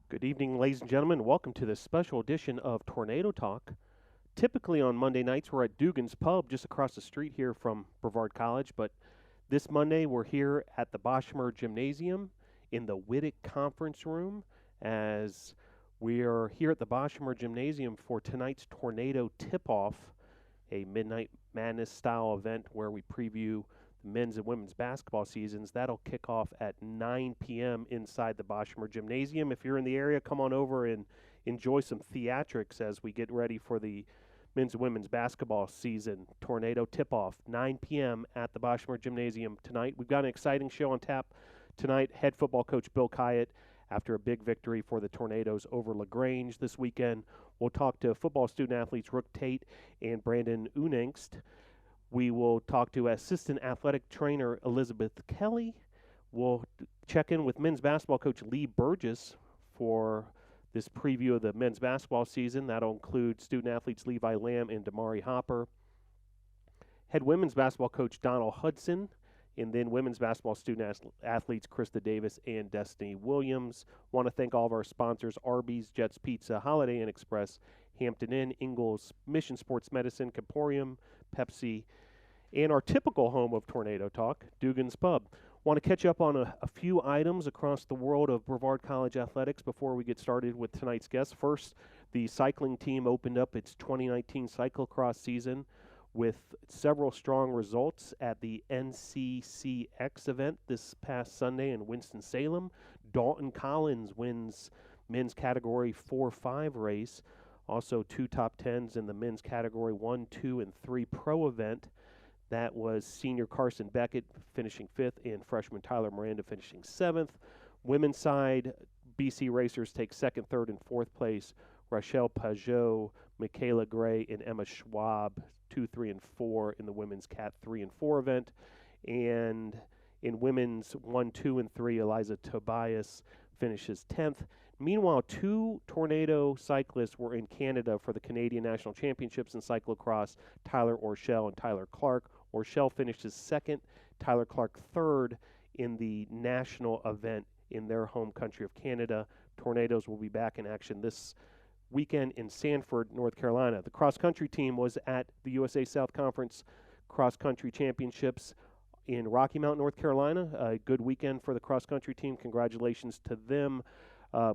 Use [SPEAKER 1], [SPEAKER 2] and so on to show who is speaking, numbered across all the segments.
[SPEAKER 1] Good evening, ladies and gentlemen. Welcome to this special edition of Tornado Talk. Typically on Monday nights, we're at Dugan's Pub just across the street here from Brevard College, but this Monday we're here at the Boschmer Gymnasium in the Witek Conference Room as we are here at the Boschmer Gymnasium for tonight's Tornado Tip-Off, a Midnight Madness style event where we preview the men's and women's basketball seasons. That'll kick off at 9 p.m. inside the Boschmer Gymnasium. If you're in the area, come on over and enjoy some theatrics as we get ready for the men's and women's basketball season. Tornado tip-off, 9 p.m. at the Boschmer Gymnasium tonight. We've got an exciting show on tap tonight. Head football coach Bill Kyatt, after a big victory for the Tornadoes over LaGrange this weekend. We'll talk to football student athletes Rook Tate and Brandon Unangst. We will talk to assistant athletic trainer Elizabeth Kelly. We'll check in with men's basketball coach Lee Burgess for this preview of the men's basketball season. That'll include student athletes Levi Lamb and Damari Hopper. Head women's basketball coach Donald Hudson, and then women's basketball student athletes Krista Davis and Destiny Williams. Want to thank all of our sponsors: Arby's, Jets Pizza, Holiday Inn Express, Hampton Inn, Ingles, Mission Sports Medicine, Caporium, Pepsi, and our typical home of Tornado Talk, Dugan's Pub. Want to catch up on a few items across the world of Brevard College athletics before we get started with tonight's guest. First, the cycling team opened up its 2019 cyclocross season with several strong results at the NCCX event this past Sunday in Winston-Salem. Dalton Collins wins men's category 4-5 race. Also, two top tens in the men's category 1, 2, and 3 pro event. That was senior Carson Beckett finishing 5th and freshman Tyler Miranda finishing 7th. Women's side, BC racers take 2nd, 3rd, and 4th place. Rachelle Pajot, Michaela Gray, and Emma Schwab 2, 3, and 4 in the women's Cat 3 and 4 event. And in women's 1, 2, and 3, Eliza Tobias finishes 10th. Meanwhile, two Tornado cyclists were in Canada for the Canadian National Championships in cyclocross, Tyler Orshell and Tyler Clark. Orshell finishes 2nd, Tyler Clark 3rd in the national event in their home country of Canada. Tornadoes will be back in action this weekend in Sanford, North Carolina. The cross-country team was at the USA South Conference Cross-Country Championships in Rocky Mount, North Carolina. A good weekend for the cross-country team. Congratulations to them.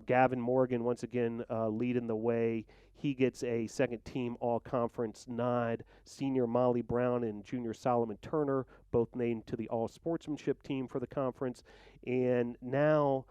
[SPEAKER 1] Gavin Morgan, once again, leading the way. He gets a second-team all-conference nod. Senior Molly Brown and junior Solomon Turner, both named to the all-sportsmanship team for the conference. And now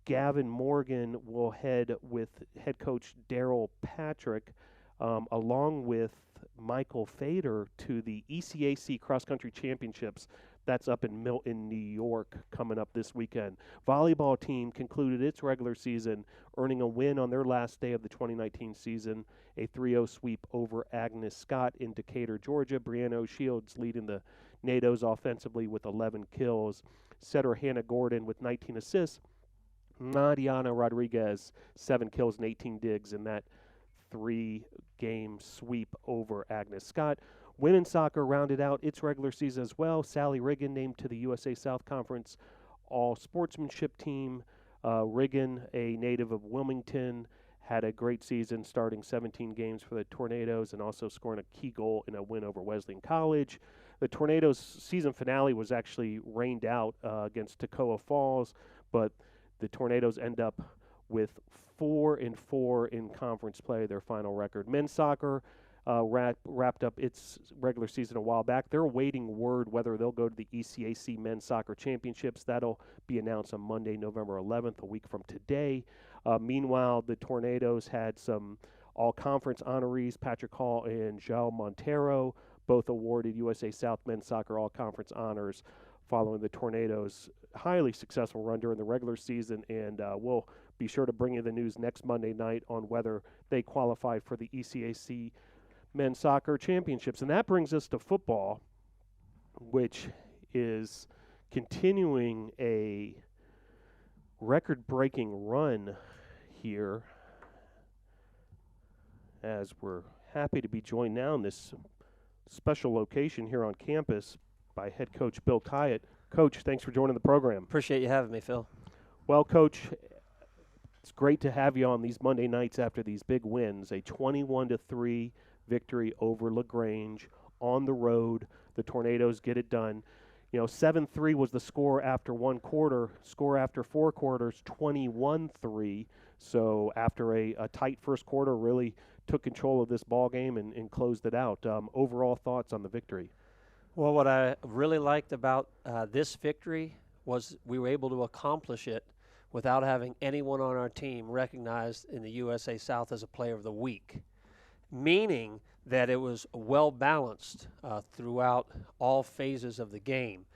[SPEAKER 1] Gavin Morgan will head with head coach Daryl Patrick, along with Michael Fader, to the ECAC Cross-Country Championships. That's up in Milton, New York, coming up this weekend. Volleyball team concluded its regular season, earning a win on their last day of the 2019 season, a 3-0 sweep over Agnes Scott in Decatur, Georgia. Brianna Shields leading the NATOs offensively with 11 kills. Setter Hannah Gordon with 19 assists. Nadiana Rodriguez, 7 kills and 18 digs in that 3-game sweep over Agnes Scott. Women's soccer rounded out its regular season as well. Sally Riggin named to the USA South Conference all-sportsmanship team. Riggin, a native of Wilmington, had a great season, starting 17 games for the Tornadoes and also scoring a key goal in a win over Wesleyan College. The Tornadoes' season finale was actually rained out against Toccoa Falls, but the Tornadoes end up with 4-4 in conference play, their final record. Men's soccer wrapped up its regular season a while back. They're awaiting word whether they'll go to the ECAC Men's Soccer Championships. That'll be announced on Monday, November 11th, a week from today. Meanwhile, the Tornadoes had some all-conference honorees, Patrick Hall and João Montero, both awarded USA South Men's Soccer all-conference honors following the Tornadoes' highly successful run during the regular season, and we'll be sure to bring you the news next Monday night on whether they qualified for the ECAC Men's Soccer Championships. And that brings us to football, which is continuing a record-breaking run here, as we're happy to be joined now in this special location here on campus by head coach Bill Kyatt. Coach, thanks for joining the program.
[SPEAKER 2] Appreciate you having me, Phil.
[SPEAKER 1] Well, Coach, It's great to have you on these Monday nights after these big wins. A 21-3 victory over LaGrange on the road. The Tornadoes get it done. 7-3 was the score after one quarter. Score after four quarters, 21-3. So after a tight first quarter, really took control of this ball game and closed it out. Overall thoughts on the victory?
[SPEAKER 2] Well, what I really liked about this victory was we were able to accomplish it without having anyone on our team recognized in the USA South as a player of the week, meaning that it was well balanced throughout all phases of the game.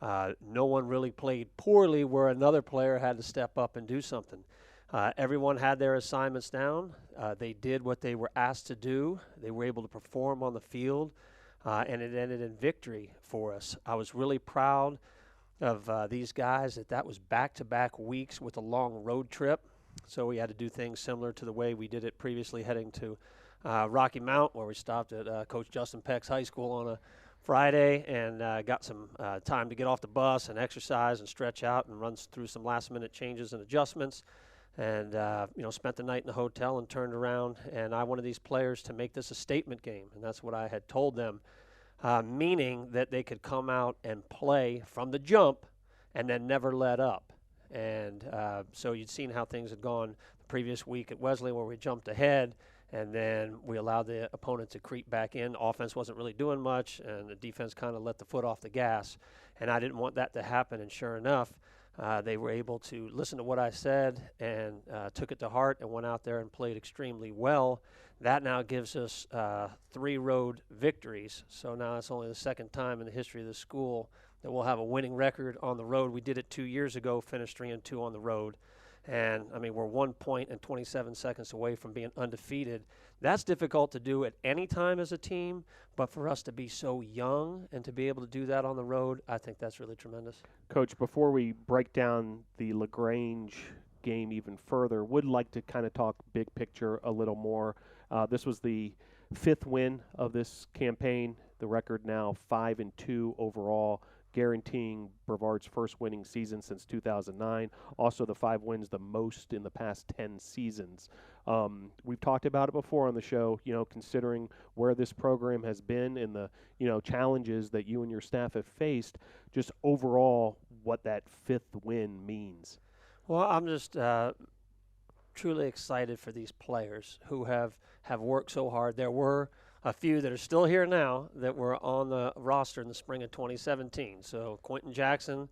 [SPEAKER 2] No one really played poorly where another player had to step up and do something. Everyone had their assignments down. They did what they were asked to do. They were able to perform on the field, and it ended in victory for us. I was really proud of these guys that was back-to-back weeks with a long road trip. So we had to do things similar to the way we did it previously heading to Rocky Mount, where we stopped at Coach Justin Peck's high school on a Friday and got some time to get off the bus and exercise and stretch out and run through some last-minute changes and adjustments. And, spent the night in the hotel and turned around. And I wanted these players to make this a statement game, and that's what I had told them. Meaning that they could come out and play from the jump and then never let up. And so you'd seen how things had gone the previous week at Wesley where we jumped ahead and then we allowed the opponent to creep back in. The offense wasn't really doing much and the defense kind of let the foot off the gas. And I didn't want that to happen, and sure enough, they were able to listen to what I said and took it to heart and went out there and played extremely well. That now gives us 3 road victories. So now it's only the second time in the history of the school that we'll have a winning record on the road. We did it 2 years ago, finished 3-2 on the road. And, we're 1 point and 27 seconds away from being undefeated. That's difficult to do at any time as a team, but for us to be so young and to be able to do that on the road, I think that's really tremendous.
[SPEAKER 1] Coach, before we break down the LaGrange game even further, would like to kind of talk big picture a little more. This was the 5th win of this campaign. The record now 5-2 overall, guaranteeing Brevard's first winning season since 2009. Also, the 5 wins, the most in the past 10 seasons. We've talked about it before on the show, considering where this program has been and the, challenges that you and your staff have faced, just overall what that 5th win means.
[SPEAKER 2] Well, I'm just truly excited for these players who have worked so hard. There were a few that are still here now that were on the roster in the spring of 2017. So Quentin Jackson,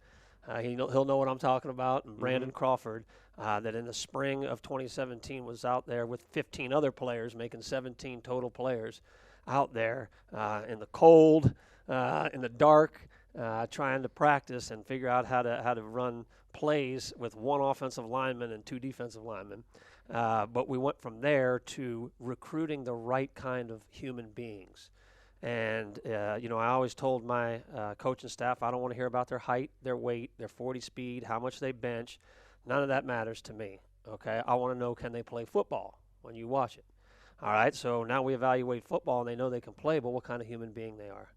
[SPEAKER 2] he'll know what I'm talking about, and Brandon Crawford, that in the spring of 2017 was out there with 15 other players, making 17 total players out there in the cold, in the dark, trying to practice and figure out how to run plays with 1 offensive lineman and 2 defensive linemen. But we went from there to recruiting the right kind of human beings. And, I always told my coaching staff, I don't want to hear about their height, their weight, their 40 speed, how much they bench. None of that matters to me, okay? I want to know, can they play football when you watch it? All right, so now we evaluate football, and they know they can play, but what kind of human being they are.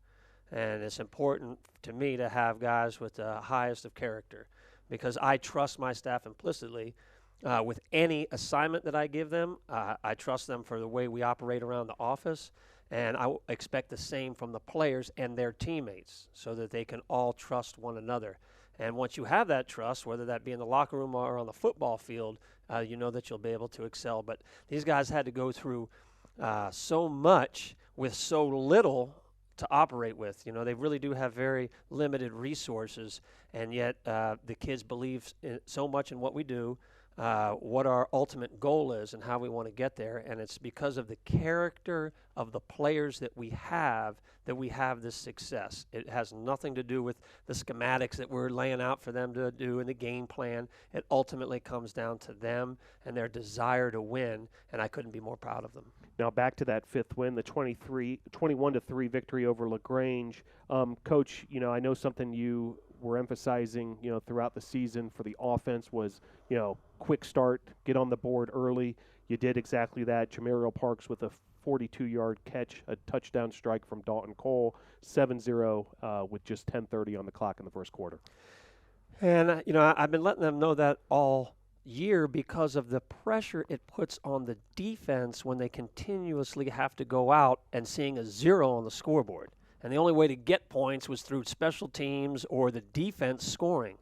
[SPEAKER 2] And it's important to me to have guys with the highest of character because I trust my staff implicitly. With any assignment that I give them, I trust them for the way we operate around the office, and I expect the same from the players and their teammates so that they can all trust one another. And once you have that trust, whether that be in the locker room or on the football field, you know that you'll be able to excel. But these guys had to go through so much with so little to operate with. They really do have very limited resources, and yet the kids believe so much in what we do, what our ultimate goal is and how we want to get there. And it's because of the character of the players that we have this success. It has nothing to do with the schematics that we're laying out for them to do in the game plan. It ultimately comes down to them and their desire to win, and I couldn't be more proud of them.
[SPEAKER 1] Now back to that 5th win, the 21-3 victory over LaGrange. Coach, I know something you were emphasizing, throughout the season for the offense was, quick start, get on the board early. You did exactly that. Jamariel Parks with a 42-yard catch, a touchdown strike from Dalton Cole, 7-0 with just 10:30 on the clock in the first quarter.
[SPEAKER 2] And, I've been letting them know that all year because of the pressure it puts on the defense when they continuously have to go out and seeing a 0 on the scoreboard. And the only way to get points was through special teams or the defense scoring.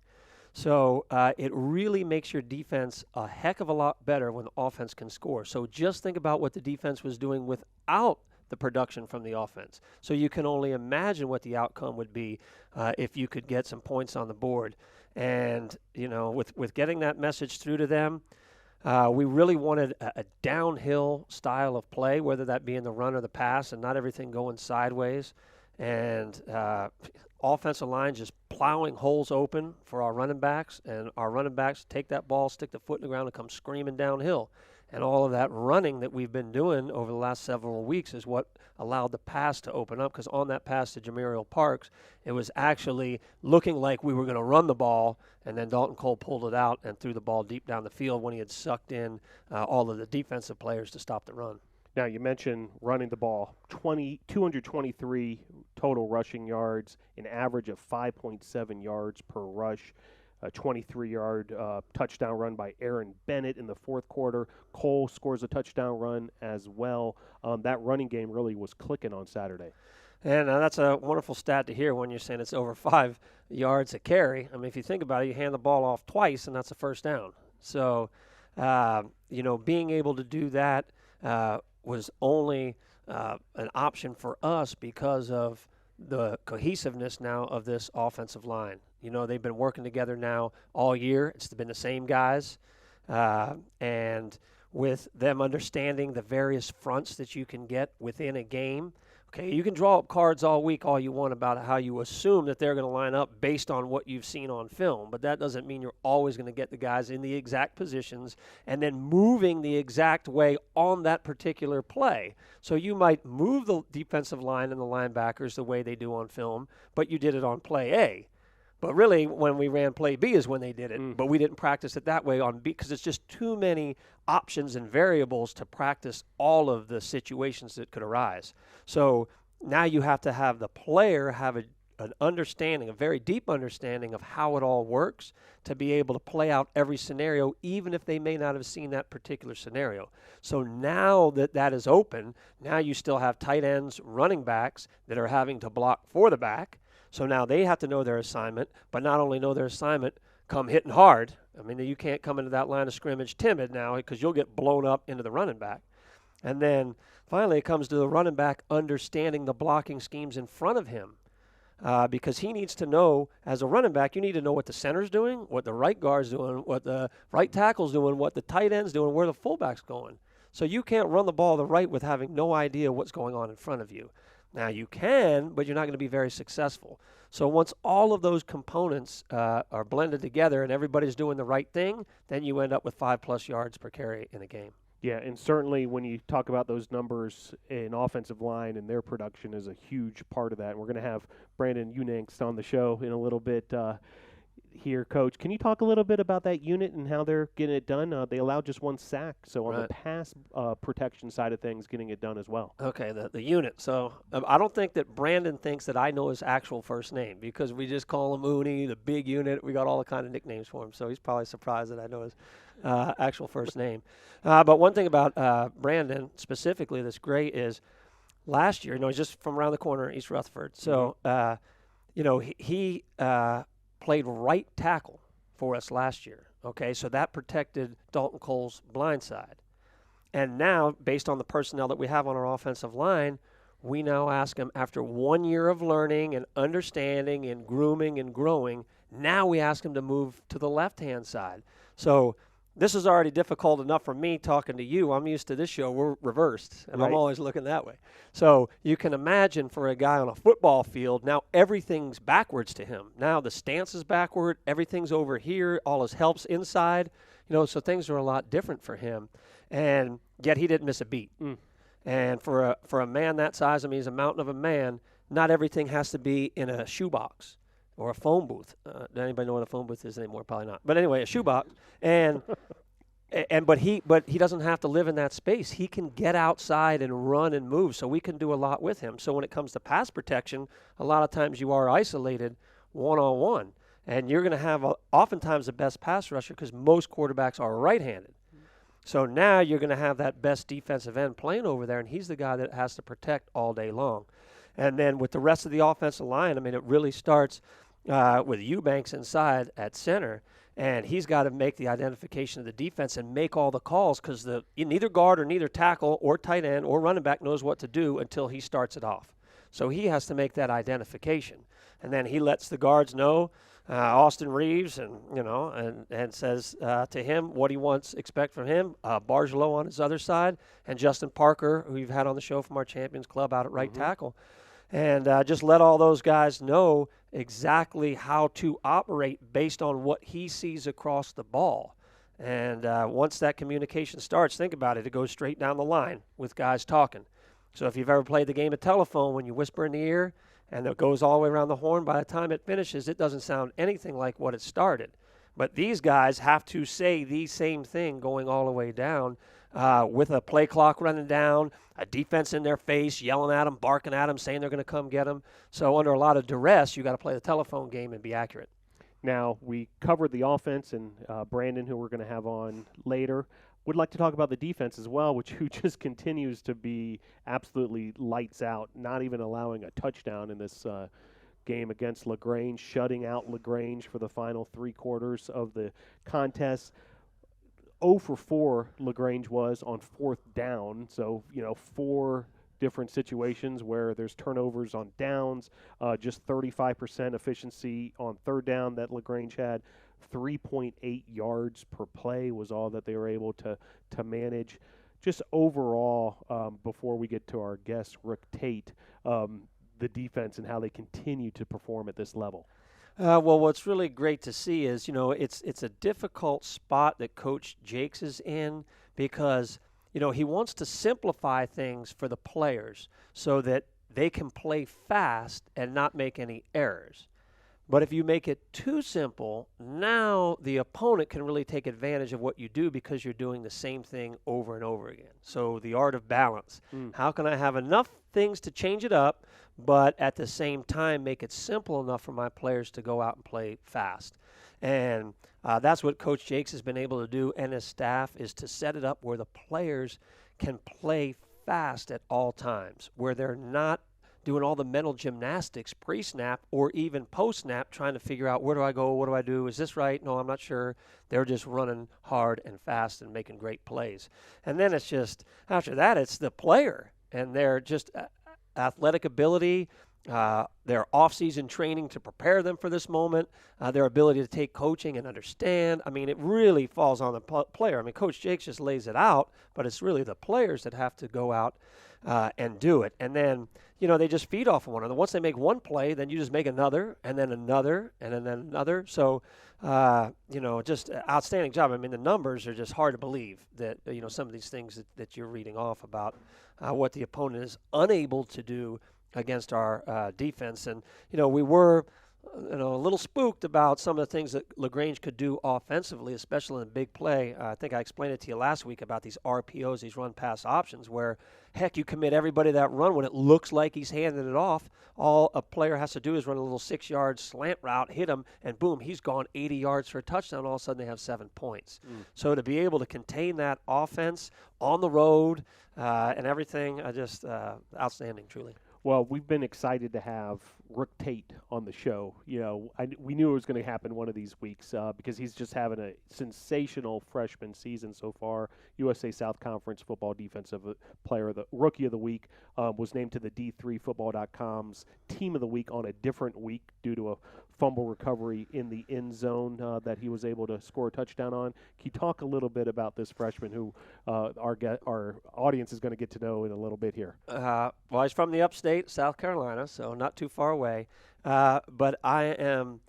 [SPEAKER 2] So it really makes your defense a heck of a lot better when the offense can score. So just think about what the defense was doing without the production from the offense. So you can only imagine what the outcome would be if you could get some points on the board. And, with getting that message through to them, we really wanted a downhill style of play, whether that be in the run or the pass, and not everything going sideways. And offensive line just plowing holes open for our running backs, and our running backs take that ball, stick the foot in the ground, and come screaming downhill. And all of that running that we've been doing over the last several weeks is what allowed the pass to open up, because on that pass to Jamariel Parks, it was actually looking like we were going to run the ball, and then Dalton Cole pulled it out and threw the ball deep down the field when he had sucked in all of the defensive players to stop the run.
[SPEAKER 1] Now, you mentioned running the ball, 223 total rushing yards, an average of 5.7 yards per rush, a 23-yard touchdown run by Aaron Bennett in the fourth quarter. Cole scores a touchdown run as well. That running game really was clicking on Saturday.
[SPEAKER 2] And that's a wonderful stat to hear when you're saying it's over 5 yards a carry. I mean, if you think about it, you hand the ball off twice, and that's a first down. So, being able to do that was only an option for us because of the cohesiveness now of this offensive line. They've been working together now all year. It's been the same guys. And with them understanding the various fronts that you can get within a game, okay, you can draw up cards all week all you want about how you assume that they're going to line up based on what you've seen on film, but that doesn't mean you're always going to get the guys in the exact positions and then moving the exact way on that particular play. So you might move the defensive line and the linebackers the way they do on film, but you did it on play A. But really, when we ran play B is when they did it. But we didn't practice it that way on B because it's just too many options and variables to practice all of the situations that could arise. So now you have to have the player have an understanding, a very deep understanding of how it all works to be able to play out every scenario, even if they may not have seen that particular scenario. So now that is open, now you still have tight ends, running backs that are having to block for the back. So now they have to know their assignment, but not only know their assignment, come hitting hard. I mean, you can't come into that line of scrimmage timid now because you'll get blown up into the running back. And then finally it comes to the running back understanding the blocking schemes in front of him because he needs to know, as a running back, you need to know what the center's doing, what the right guard's doing, what the right tackle's doing, what the tight end's doing, where the fullback's going. So you can't run the ball the right with having no idea what's going on in front of you. Now, you can, but you're not going to be very successful. So once all of those components are blended together and everybody's doing the right thing, then you end up with 5+ yards per carry in a game.
[SPEAKER 1] Yeah, and certainly when you talk about those numbers in offensive line and their production is a huge part of that. And we're going to have Brandon Unanks on the show in a little bit here, Coach. Can you talk a little bit about that unit and how they're getting it done? They allowed just 1 sack, so on the pass protection side of things, getting it done as well.
[SPEAKER 2] Okay, the unit. So I don't think that Brandon thinks that I know his actual first name because we just call him Uni, the big unit. We got all the kind of nicknames for him, so he's probably surprised that I know his actual first name. But one thing about Brandon specifically that's great is last year, he's just from around the corner, East Rutherford. So, he played right tackle for us last year, okay? So that protected Dalton Cole's blind side. And now, based on the personnel that we have on our offensive line, we now ask him, after 1 year of learning and understanding and grooming and growing, now we ask him to move to the left-hand side. So this is already difficult enough for me talking to you. I'm used to this show. We're reversed, and I'm always looking that way. So you can imagine for a guy on a football field, now everything's backwards to him. Now the stance is backward. Everything's over here. All his help's inside. So things are a lot different for him. And yet he didn't miss a beat. And for a man that size, I mean, he's a mountain of a man, not everything has to be in a shoebox or a phone booth. Does anybody know what a phone booth is anymore? Probably not. But anyway, a shoebox. But he doesn't have to live in that space. He can get outside and run and move, so we can do a lot with him. So when it comes to pass protection, a lot of times you are isolated one-on-one. And you're going to have oftentimes the best pass rusher because most quarterbacks are right-handed. So now you're going to have that best defensive end playing over there, and he's the guy that has to protect all day long. And then with the rest of the offensive line, I mean, it really starts with Eubanks inside at center, and he's got to make the identification of the defense and make all the calls because neither guard or neither tackle or tight end or running back knows what to do until he starts it off. So he has to make that identification. And then he lets the guards know, Austin Reeves, and says to him what he expect from him. Bargelot on his other side, and Justin Parker, who you've had on the show from our Champions Club out at right tackle. And just let all those guys know exactly how to operate based on what he sees across the ball. And once that communication starts, think about it, it goes straight down the line with guys talking. So if you've ever played the game of telephone, when you whisper in the ear and it goes all the way around the horn, by the time it finishes, it doesn't sound anything like what it started. But these guys have to say the same thing going all the way down with a play clock running down, a defense in their face, yelling at them, barking at them, saying they're going to come get them. So under a lot of duress, you got to play the telephone game and be accurate.
[SPEAKER 1] Now, we covered the offense, and Brandon, who we're going to have on later, would like to talk about the defense as well, who just continues to be absolutely lights out, not even allowing a touchdown in this game against LaGrange, shutting out LaGrange for the final 3 quarters of the contest. 0 for 4 LaGrange was on 4th down, so 4 different situations where there's turnovers on downs, just 35% efficiency on 3rd down that LaGrange had. 3.8 yards per play was all that they were able to manage. Just overall, before we get to our guest, Rick Tate, the defense and how they continue to perform at this level.
[SPEAKER 2] Well, what's really great to see is, it's a difficult spot that Coach Jakes is in because, he wants to simplify things for the players so that they can play fast and not make any errors. But if you make it too simple, now the opponent can really take advantage of what you do because you're doing the same thing over and over again. So the art of balance. How can I have enough things to change it up, but at the same time make it simple enough for my players to go out and play fast? And that's what Coach Jakes has been able to do, and his staff, is to set it up where the players can play fast at all times, where they're not doing all the mental gymnastics pre-snap or even post-snap trying to figure out, where do I go, what do I do, is this right? No, I'm not sure. They're just running hard and fast and making great plays. And then it's just, after that, it's the player and their just athletic ability, their off-season training to prepare them for this moment, their ability to take coaching and understand. I mean, it really falls on the player. I mean, Coach Jakes just lays it out, but it's really the players that have to go out and do it. And then, they just feed off of one another. Once they make one play, then you just make another, and then another, and then another. So, just outstanding job. I mean, the numbers are just hard to believe that, some of these things that you're reading off about what the opponent is unable to do against our defense. And, we were a little spooked about some of the things that LaGrange could do offensively, especially in big play. I think I explained it to you last week about these RPOs, these run-pass options, where, heck, you commit everybody that run when it looks like he's handing it off. All a player has to do is run a little 6-yard slant route, hit him, and boom, he's gone 80 yards for a touchdown. All of a sudden they have 7 points. So to be able to contain that offense on the road and everything, just outstanding, truly.
[SPEAKER 1] Well, we've been excited to have Rick Tate on the show. We knew it was going to happen one of these weeks because he's just having a sensational freshman season so far. USA South Conference Football Defensive Player, the Rookie of the Week, was named to the D3Football.com's Team of the Week on a different week due to a fumble recovery in the end zone that he was able to score a touchdown on. Can you talk a little bit about this freshman who our audience is going to get to know in a little bit here?
[SPEAKER 2] Well, he's from the upstate, South Carolina, so not too far away. But I am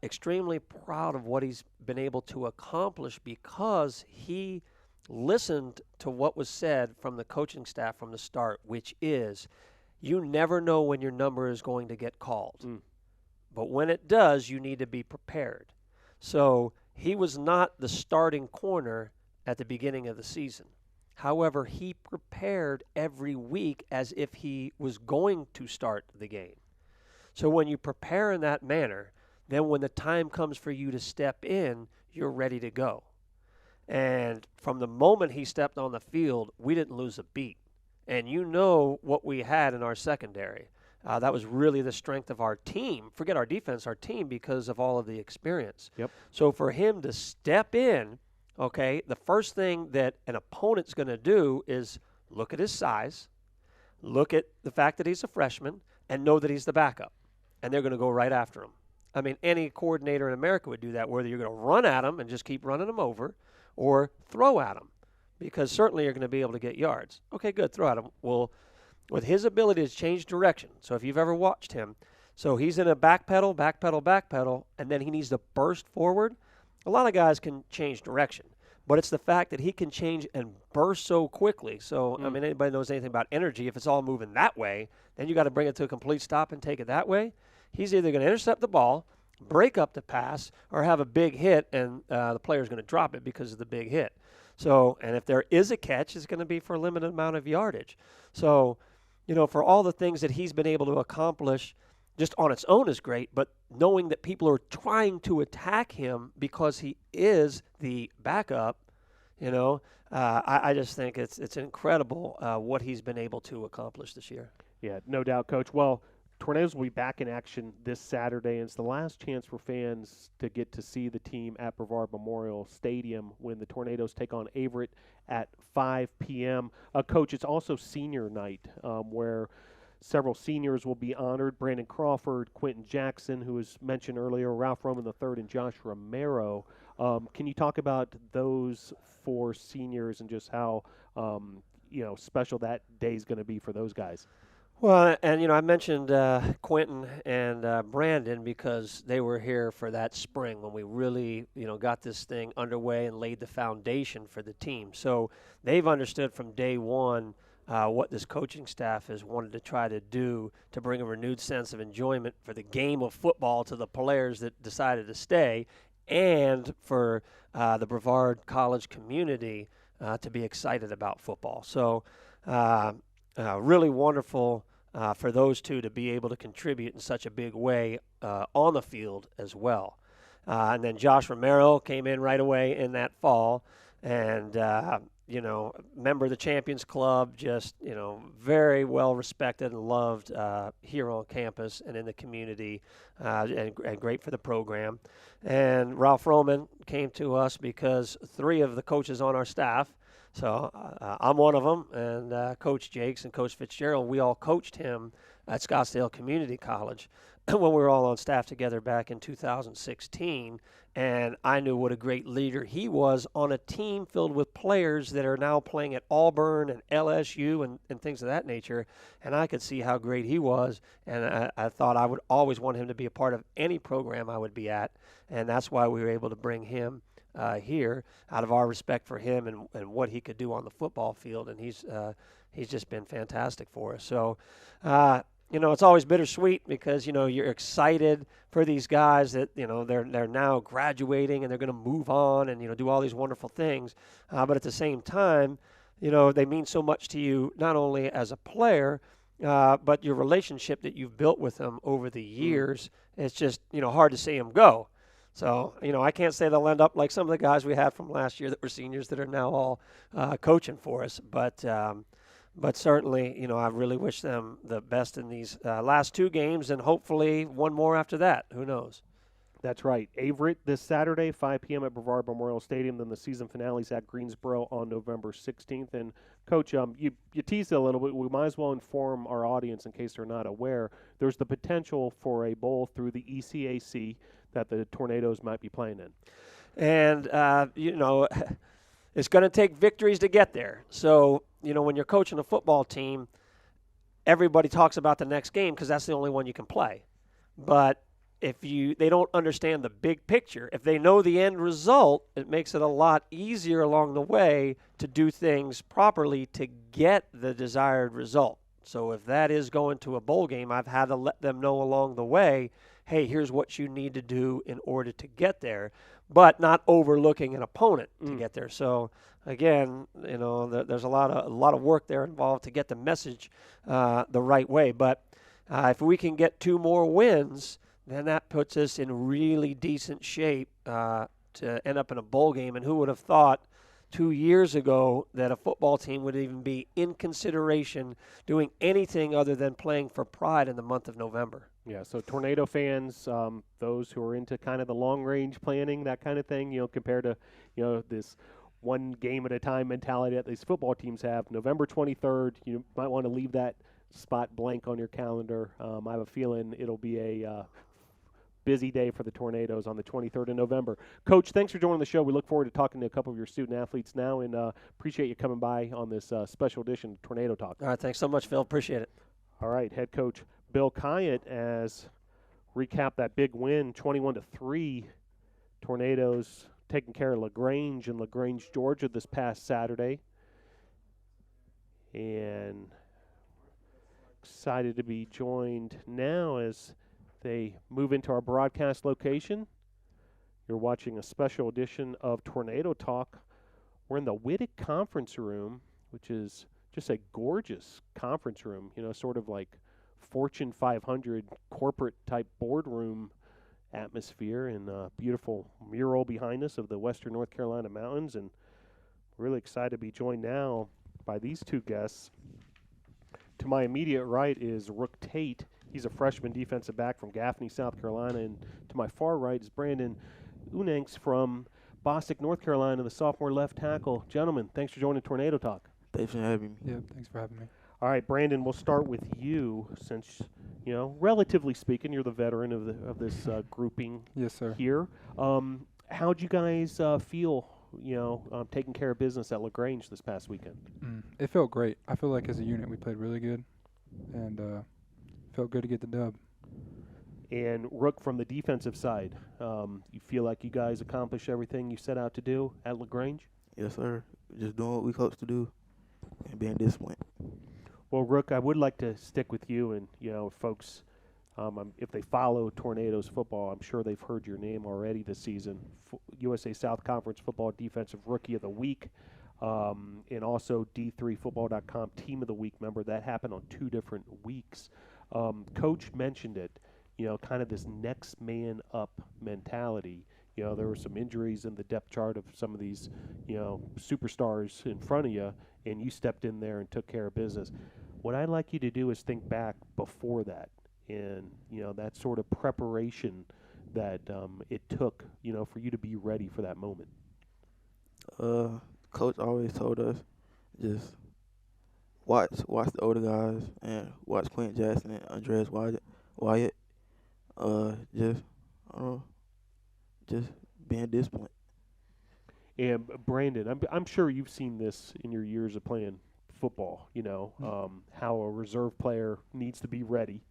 [SPEAKER 2] extremely proud of what he's been able to accomplish because he listened to what was said from the coaching staff from the start, which is you never know when your number is going to get called. But when it does, you need to be prepared. So he was not the starting corner at the beginning of the season. However, he prepared every week as if he was going to start the game. So when you prepare in that manner, then when the time comes for you to step in, you're ready to go. And from the moment he stepped on the field, we didn't lose a beat. And you know what we had in our secondary. That was really the strength of our team. Forget our defense, our team, because of all of the experience.
[SPEAKER 1] Yep.
[SPEAKER 2] So for him to step in, okay, the first thing that an opponent's going to do is look at his size, look at the fact that he's a freshman, and know that he's the backup. And they're going to go right after him. I mean, any coordinator in America would do that, whether you're going to run at him and just keep running him over or throw at him, because certainly you're going to be able to get yards. Okay, good, throw at him. Well, with his ability to change direction, so if you've ever watched him, so he's in a backpedal, and then he needs to burst forward. A lot of guys can change direction, but it's the fact that he can change and burst so quickly. So, I mean, anybody knows anything about energy, if it's all moving that way, then you got to bring it to a complete stop and take it that way. He's either going to intercept the ball, break up the pass, or have a big hit, and the player's going to drop it because of the big hit. So, and if there is a catch, it's going to be for a limited amount of yardage. So, for all the things that he's been able to accomplish just on its own is great, but knowing that people are trying to attack him because he is the backup, I just think it's incredible what he's been able to accomplish this year.
[SPEAKER 1] Yeah, no doubt, Coach. Well, Tornadoes will be back in action this Saturday, and it's the last chance for fans to get to see the team at Brevard Memorial Stadium when the Tornadoes take on Averett at 5 p.m. Coach, it's also senior night where several seniors will be honored. Brandon Crawford, Quentin Jackson, who was mentioned earlier, Ralph Roman III, and Josh Romero. Can you talk about those 4 seniors and just how special that day is going to be for those guys?
[SPEAKER 2] Well, and I mentioned Quentin and Brandon because they were here for that spring when we really got this thing underway and laid the foundation for the team. So they've understood from day one what this coaching staff has wanted to try to do to bring a renewed sense of enjoyment for the game of football to the players that decided to stay, and for the Brevard College community to be excited about football. So really wonderful for those two to be able to contribute in such a big way on the field as well. And then Josh Romero came in right away in that fall, and member of the Champions Club, just very well respected and loved here on campus and in the community, and great for the program. And Ralph Roman came to us because 3 of the coaches on our staff, so I'm one of them, and Coach Jakes and Coach Fitzgerald, we all coached him at Scottsdale Community College when we were all on staff together back in 2016, and I knew what a great leader he was on a team filled with players that are now playing at Auburn and LSU and things of that nature, and I could see how great he was, and I thought I would always want him to be a part of any program I would be at, and that's why we were able to bring him here out of our respect for him and what he could do on the football field, and he's just been fantastic for us. So, it's always bittersweet because you're excited for these guys that they're now graduating and they're going to move on and do all these wonderful things, but at the same time, they mean so much to you not only as a player, but your relationship that you've built with them over the years. It's just hard to see them go. So, I can't say they'll end up like some of the guys we had from last year that were seniors that are now all coaching for us. But certainly, I really wish them the best in these last 2 games and hopefully one more after that. Who knows?
[SPEAKER 1] That's right. Averett this Saturday, 5 p.m. at Brevard Memorial Stadium. Then the season finale's at Greensboro on November 16th. And, Coach, you teased it a little bit. We might as well inform our audience in case they're not aware. There's the potential for a bowl through the ECAC that the Tornadoes might be playing in.
[SPEAKER 2] And, it's going to take victories to get there. So, when you're coaching a football team, everybody talks about the next game because that's the only one you can play. But if they don't understand the big picture, if they know the end result, it makes it a lot easier along the way to do things properly to get the desired result. So if that is going to a bowl game, I've had to let them know along the way, hey, here's what you need to do in order to get there, but not overlooking an opponent to get there. So again, there's a lot of work there involved to get the message the right way. But if we can get 2 more wins, then that puts us in really decent shape to end up in a bowl game. And who would have thought 2 years ago that a football team would even be in consideration doing anything other than playing for pride in the month of November?
[SPEAKER 1] Yeah, so Tornado fans, those who are into kind of the long range planning, that kind of thing, compared to, this one game at a time mentality that these football teams have. November 23rd, you might want to leave that spot blank on your calendar. I have a feeling it'll be a busy day for the Tornadoes on the 23rd of November. Coach, thanks for joining the show. We look forward to talking to a couple of your student athletes now, and appreciate you coming by on this special edition of Tornado Talk.
[SPEAKER 2] All right, thanks so much, Phil. Appreciate it.
[SPEAKER 1] All right, head coach Bill Kyatt as recap that big win, 21-3. Tornadoes taking care of LaGrange in LaGrange, Georgia this past Saturday. And excited to be joined now as they move into our broadcast location. You're watching a special edition of Tornado Talk. We're in the Witek conference room, which is just a gorgeous conference room, sort of like Fortune 500 corporate type boardroom atmosphere, and a beautiful mural behind us of the Western North Carolina mountains. And we're really excited to be joined now by these two guests. To my immediate right is Rook Tate. He's a freshman defensive back from Gaffney, South Carolina. And to my far right is Brandon Unanks from Bostic, North Carolina, the sophomore left tackle. Gentlemen, thanks for joining Tornado Talk.
[SPEAKER 3] Thanks for having me.
[SPEAKER 4] Yeah, thanks for having me.
[SPEAKER 1] All right, Brandon, we'll start with you since, relatively speaking, you're the veteran of this grouping
[SPEAKER 4] Yes, sir.
[SPEAKER 1] here. How'd you guys feel, taking care of business at LaGrange this past weekend?
[SPEAKER 4] It felt great. I feel like as a unit we played really good, and felt good to get the dub.
[SPEAKER 1] And Rook, from the defensive side, you feel like you guys accomplished everything you set out to do at LaGrange?
[SPEAKER 3] Yes, sir. Just doing what we coach to do and being disciplined.
[SPEAKER 1] Well, Rook, I would like to stick with you, and folks, if they follow Tornadoes football, I'm sure they've heard your name already this season. USA South Conference Football Defensive Rookie of the Week, and also D3Football.com Team of the Week member. That happened on 2 different weeks. Coach mentioned it, kind of this next man up mentality. There were some injuries in the depth chart of some of these, superstars in front of you, and you stepped in there and took care of business. What I'd like you to do is think back before that, and that sort of preparation that it took, for you to be ready for that moment.
[SPEAKER 3] Coach always told us just watch the older guys and watch Quentin Jackson and Andreas Wyatt. Just being disciplined.
[SPEAKER 1] And Brandon, I'm sure you've seen this in your years of playing football. How a reserve player needs to be ready,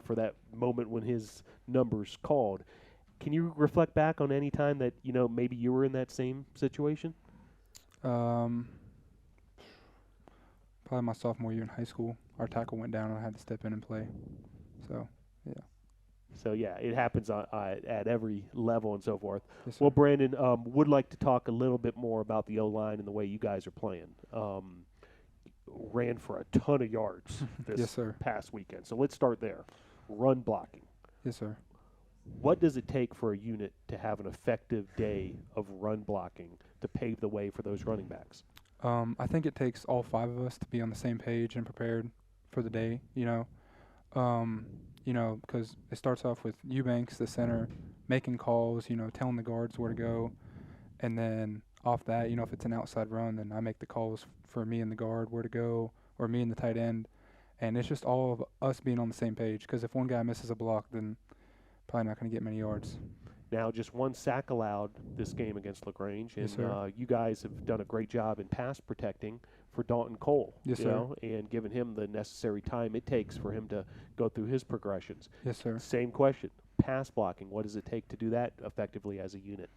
[SPEAKER 1] for that moment when his number's called. Can you reflect back on any time that maybe you were in that same situation?
[SPEAKER 4] Probably my sophomore year in high school. Our tackle went down and I had to step in and play. So, yeah.
[SPEAKER 1] So, yeah, it happens at every level and so forth.
[SPEAKER 4] Yes,
[SPEAKER 1] Well,
[SPEAKER 4] sir.
[SPEAKER 1] Brandon, would like to talk a little bit more about the O-line and the way you guys are playing. Ran for a ton of yards this
[SPEAKER 4] Yes, sir.
[SPEAKER 1] past weekend. So let's start there. Run blocking.
[SPEAKER 4] Yes, sir.
[SPEAKER 1] What does it take for a unit to have an effective day of run blocking to pave the way for those running backs?
[SPEAKER 4] I think it takes all 5 of us to be on the same page and prepared for the day, because it starts off with Eubanks, the center, making calls, telling the guards where to go. And then off that, if it's an outside run, then I make the calls for me and the guard where to go, or me and the tight end. And it's just all of us being on the same page, because if one guy misses a block, then probably not going to get many yards.
[SPEAKER 1] Now, just 1 sack allowed this game against LaGrange, and
[SPEAKER 4] Yes, sir.
[SPEAKER 1] you guys have done a great job in pass protecting for Dalton Cole,
[SPEAKER 4] Yes, sir.
[SPEAKER 1] and giving him the necessary time it takes for him to go through his progressions.
[SPEAKER 4] Yes, sir.
[SPEAKER 1] Same question, pass blocking. What does it take to do that effectively as a unit?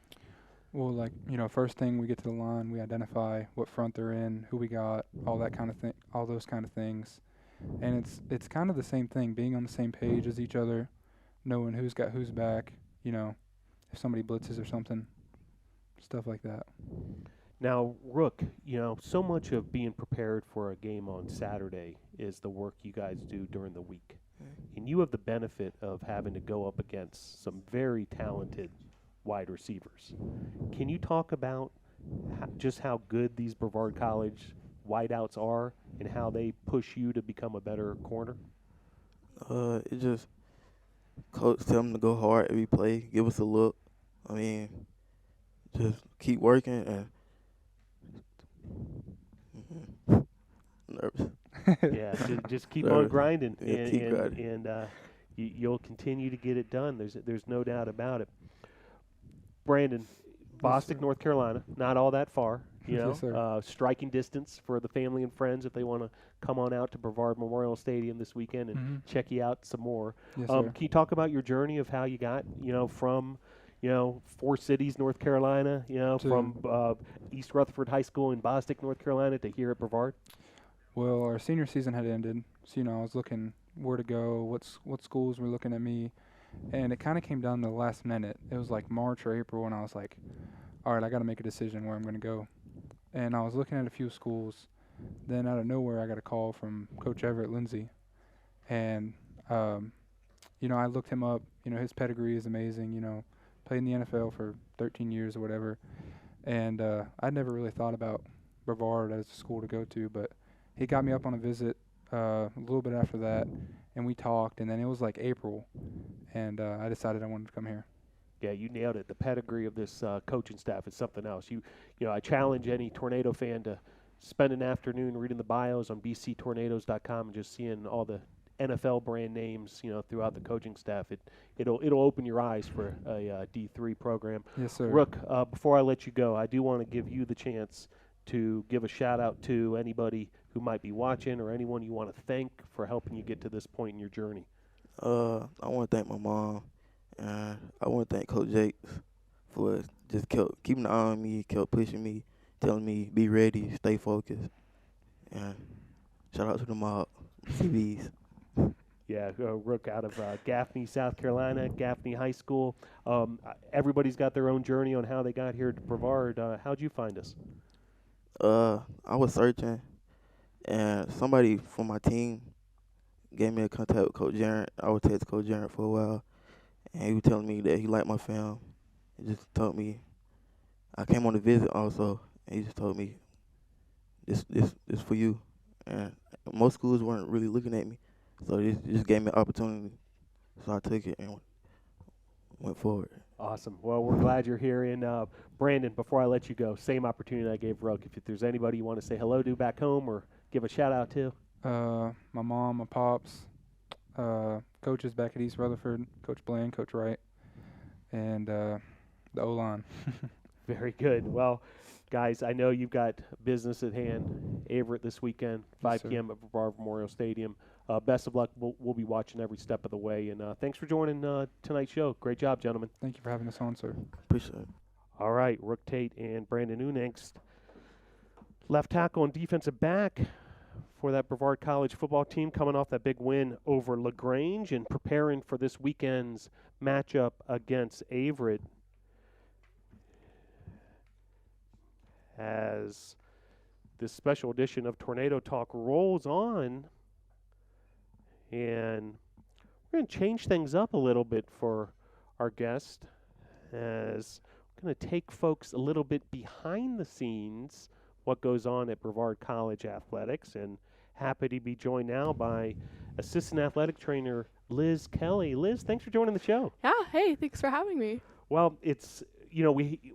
[SPEAKER 4] Well, first thing we get to the line, we identify what front they're in, who we got, all that kind of thing, all those kind of things. And it's kind of the same thing, being on the same page as each other, knowing who's got who's back, if somebody blitzes or something, stuff like that.
[SPEAKER 1] Now, Rook, so much of being prepared for a game on Saturday is the work you guys do during the week. and you have the benefit of having to go up against some very talented wide receivers. Can you talk about just how good these Brevard College wideouts are and how they push you to become a better corner?
[SPEAKER 3] It just coach tell them to go hard every play, give us a look. I mean, just keep working and nervous.
[SPEAKER 1] Yeah, just keep on
[SPEAKER 3] Nervous.
[SPEAKER 1] grinding,
[SPEAKER 3] Yeah, keep grinding.
[SPEAKER 1] you'll continue to get it done. There's no doubt about it. Brandon, Bostic,
[SPEAKER 4] sir.
[SPEAKER 1] North Carolina, not all that far.
[SPEAKER 4] Yes, sir.
[SPEAKER 1] Striking distance for the family and friends if they want to come on out to Brevard Memorial Stadium this weekend and
[SPEAKER 4] Mhm.
[SPEAKER 1] check you out some more.
[SPEAKER 4] Yes,
[SPEAKER 1] Can
[SPEAKER 4] sir.
[SPEAKER 1] you talk about your journey of how you got, from, Four Cities, North Carolina, from East Rutherford High School in Bostic, North Carolina, to here at Brevard?
[SPEAKER 4] Well, our senior season had ended, so I was looking where to go, what schools were looking at me, and it kind of came down to the last minute. It was like March or April, and I was like, all right, I got to make a decision where I'm going to go. And I was looking at a few schools. Then out of nowhere, I got a call from Coach Everett Lindsey, and I looked him up. His pedigree is amazing. Played in the NFL for 13 years or whatever, and I'd never really thought about Brevard as a school to go to, but he got me up on a visit a little bit after that, and we talked, and then it was like April, and I decided I wanted to come here.
[SPEAKER 1] Yeah, you nailed it. The pedigree of this coaching staff is something else. I challenge any Tornado fan to spend an afternoon reading the bios on bctornadoes.com and just seeing all the NFL brand names, throughout the coaching staff. It'll open your eyes for a D3 program.
[SPEAKER 4] Yes, sir.
[SPEAKER 1] Rook, before I let you go, I do want to give you the chance to give a shout out to anybody who might be watching or anyone you want to thank for helping you get to this point in your journey.
[SPEAKER 3] I want to thank my mom, and I want to thank Coach Jakes for just kept keeping an eye on me, kept pushing me, telling me be ready, stay focused, and shout out to the mob, CBs.
[SPEAKER 1] Yeah, Rook out of Gaffney, South Carolina, Gaffney High School. Everybody's got their own journey on how they got here to Brevard. How'd you find us?
[SPEAKER 3] I was searching, and somebody from my team gave me a contact with Coach Jarrett. I was texting Coach Jarrett for a while, and he was telling me that he liked my film. He just told me I came on a visit also, and he just told me this for you. And most schools weren't really looking at me, so this just gave me an opportunity. So I took it and went forward.
[SPEAKER 1] Awesome. Well, we're glad you're here. And Brandon, before I let you go, same opportunity I gave Rook. If there's anybody you want to say hello to back home or give a shout out to.
[SPEAKER 4] My mom, my pops, coaches back at East Rutherford, Coach Bland, Coach Wright, and the O-line.
[SPEAKER 1] Very good. Well, guys, I know you've got business at hand. Averett this weekend, 5
[SPEAKER 4] sir.
[SPEAKER 1] p.m. at Brevard Memorial Stadium. Best of luck. We'll be watching every step of the way. And thanks for joining tonight's show. Great job, gentlemen.
[SPEAKER 4] Thank you for having us on, sir.
[SPEAKER 3] Appreciate it.
[SPEAKER 1] All right, Rook Tate and Brandon Unangst, left tackle and defensive back for that Brevard College football team, coming off that big win over LaGrange and preparing for this weekend's matchup against Averett. As this special edition of Tornado Talk rolls on, and we're going to change things up a little bit for our guest, as we're going to take folks a little bit behind the scenes what goes on at Brevard College athletics, and happy to be joined now by assistant athletic trainer Liz Kelly. Liz, thanks for joining the show.
[SPEAKER 5] Yeah, hey, thanks for having me.
[SPEAKER 1] Well, it's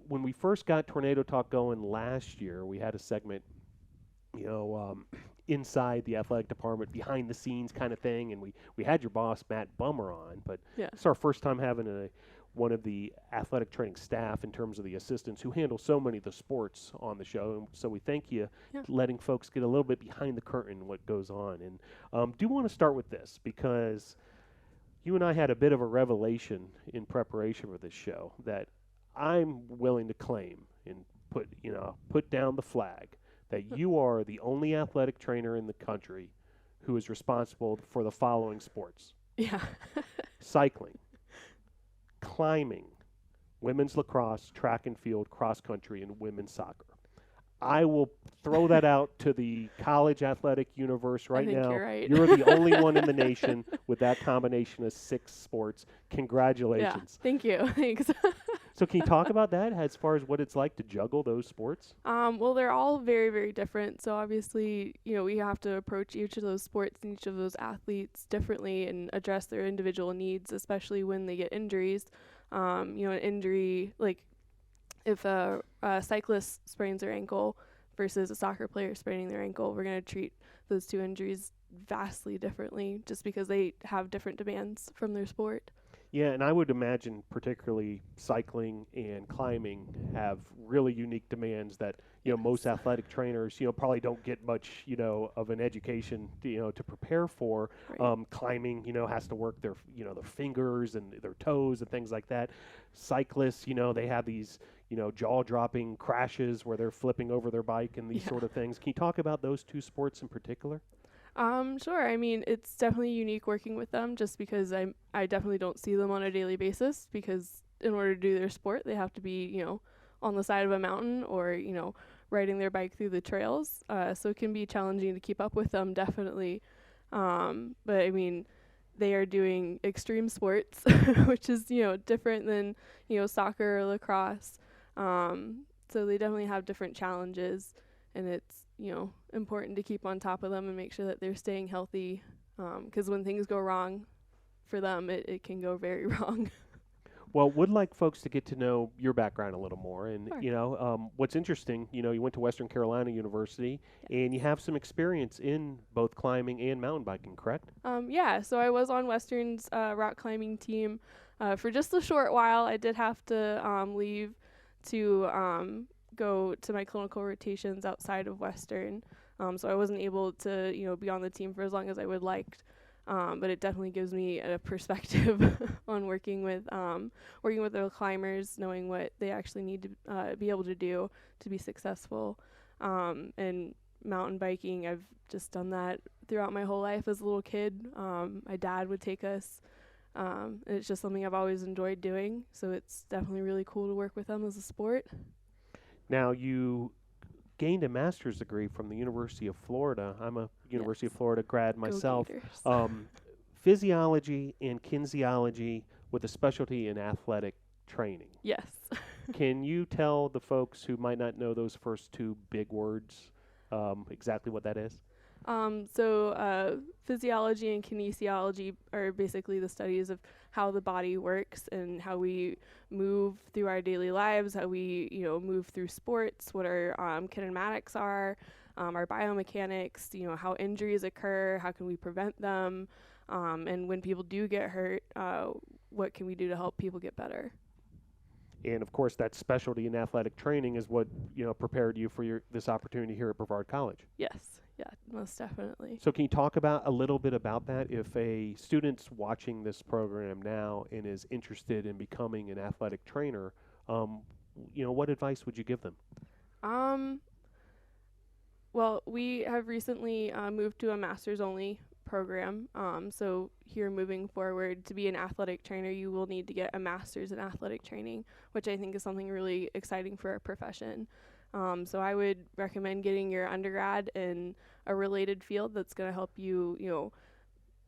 [SPEAKER 1] when we first got Tornado Talk going last year, we had a segment, inside the athletic department, behind the scenes kind of thing, and we had your boss Matt Bummer on, but
[SPEAKER 5] Yeah.
[SPEAKER 1] it's our first time having one of the athletic training staff in terms of the assistants who handle so many of the sports on the show, and so we thank you letting folks get a little bit behind the curtain what goes on. And do want to start with this because you and I had a bit of a revelation in preparation for this show that I'm willing to claim and put down the flag that you are the only athletic trainer in the country who is responsible for the following sports:
[SPEAKER 5] Yeah.
[SPEAKER 1] cycling, climbing, women's lacrosse, track and field, cross country, and women's soccer. I will throw that out to the college athletic universe right
[SPEAKER 5] I think
[SPEAKER 1] now.
[SPEAKER 5] you're right.
[SPEAKER 1] You're the only one in the nation with that combination of 6 sports.
[SPEAKER 5] Yeah,
[SPEAKER 1] Congratulations.
[SPEAKER 5] thank you. Thanks.
[SPEAKER 1] So can you talk about that as far as what it's like to juggle those sports?
[SPEAKER 5] Well, they're all very, very different. So obviously, we have to approach each of those sports and each of those athletes differently and address their individual needs, especially when they get injuries. An injury, like if a cyclist sprains their ankle versus a soccer player spraining their ankle, we're going to treat those two injuries vastly differently just because they have different demands from their sport.
[SPEAKER 1] Yeah, and I would imagine particularly cycling and climbing have really unique demands that, most
[SPEAKER 5] Yes.
[SPEAKER 1] athletic trainers, probably don't get much, of an education, to prepare for.
[SPEAKER 5] Right.
[SPEAKER 1] Climbing, has to work their fingers and their toes and things like that. Cyclists, they have these, jaw-dropping crashes where they're flipping over their bike and these
[SPEAKER 5] Yeah.
[SPEAKER 1] sort of things. Can you talk about those two sports in particular?
[SPEAKER 5] Sure. I mean, it's definitely unique working with them just because I definitely don't see them on a daily basis because in order to do their sport, they have to be, on the side of a mountain or, riding their bike through the trails. So it can be challenging to keep up with them, definitely. But I mean, they are doing extreme sports, which is, different than, soccer or lacrosse. So they definitely have different challenges, and it's, important to keep on top of them and make sure that they're staying healthy. Because when things go wrong for them, it can go very wrong.
[SPEAKER 1] Well, would like folks to get to know your background a little more. And,
[SPEAKER 5] Sure.
[SPEAKER 1] what's interesting, you went to Western Carolina University and you have some experience in both climbing and mountain biking, correct?
[SPEAKER 5] Yeah, so I was on Western's rock climbing team for just a short while. I did have to leave to go to my clinical rotations outside of Western. So I wasn't able to, be on the team for as long as I would like. But it definitely gives me a perspective on working with the climbers, knowing what they actually need to be able to do to be successful. And mountain biking, I've just done that throughout my whole life as a little kid. My dad would take us. And it's just something I've always enjoyed doing. So it's definitely really cool to work with them as a sport.
[SPEAKER 1] Now, you gained a master's degree from the University of Florida. I'm a University of
[SPEAKER 5] Yes.
[SPEAKER 1] Florida grad
[SPEAKER 5] Go
[SPEAKER 1] myself.
[SPEAKER 5] Gators.
[SPEAKER 1] Physiology and kinesiology with a specialty in athletic training.
[SPEAKER 5] Yes.
[SPEAKER 1] Can you tell the folks who might not know those first two big words exactly what that is?
[SPEAKER 5] Physiology and kinesiology are basically the studies of how the body works and how we move through our daily lives, how we, move through sports, what our kinematics are, our biomechanics, how injuries occur, how can we prevent them, and when people do get hurt, what can we do to help people get better?
[SPEAKER 1] And of course, that specialty in athletic training is what prepared you for this opportunity here at Brevard College.
[SPEAKER 5] Yes. Yeah, most definitely.
[SPEAKER 1] So, can you talk about a little bit about that? If a student's watching this program now and is interested in becoming an athletic trainer, what advice would you give them?
[SPEAKER 5] Well, we have recently moved to a master's only program. So here moving forward, to be an athletic trainer, you will need to get a master's in athletic training, which I think is something really exciting for our profession. So I would recommend getting your undergrad in a related field that's going to help you,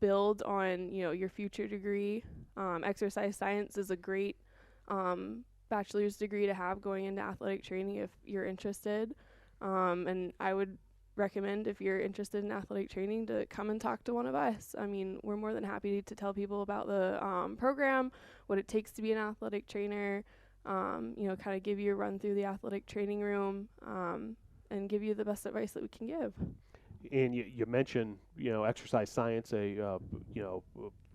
[SPEAKER 5] build on, your future degree. Exercise science is a great bachelor's degree to have going into athletic training if you're interested. And I would recommend, if you're interested in athletic training, to come and talk to one of us. I mean, we're more than happy to tell people about the program, what it takes to be an athletic trainer, kind of give you a run through the athletic training room, and give you the best advice that we can give.
[SPEAKER 1] And you mentioned, exercise science, a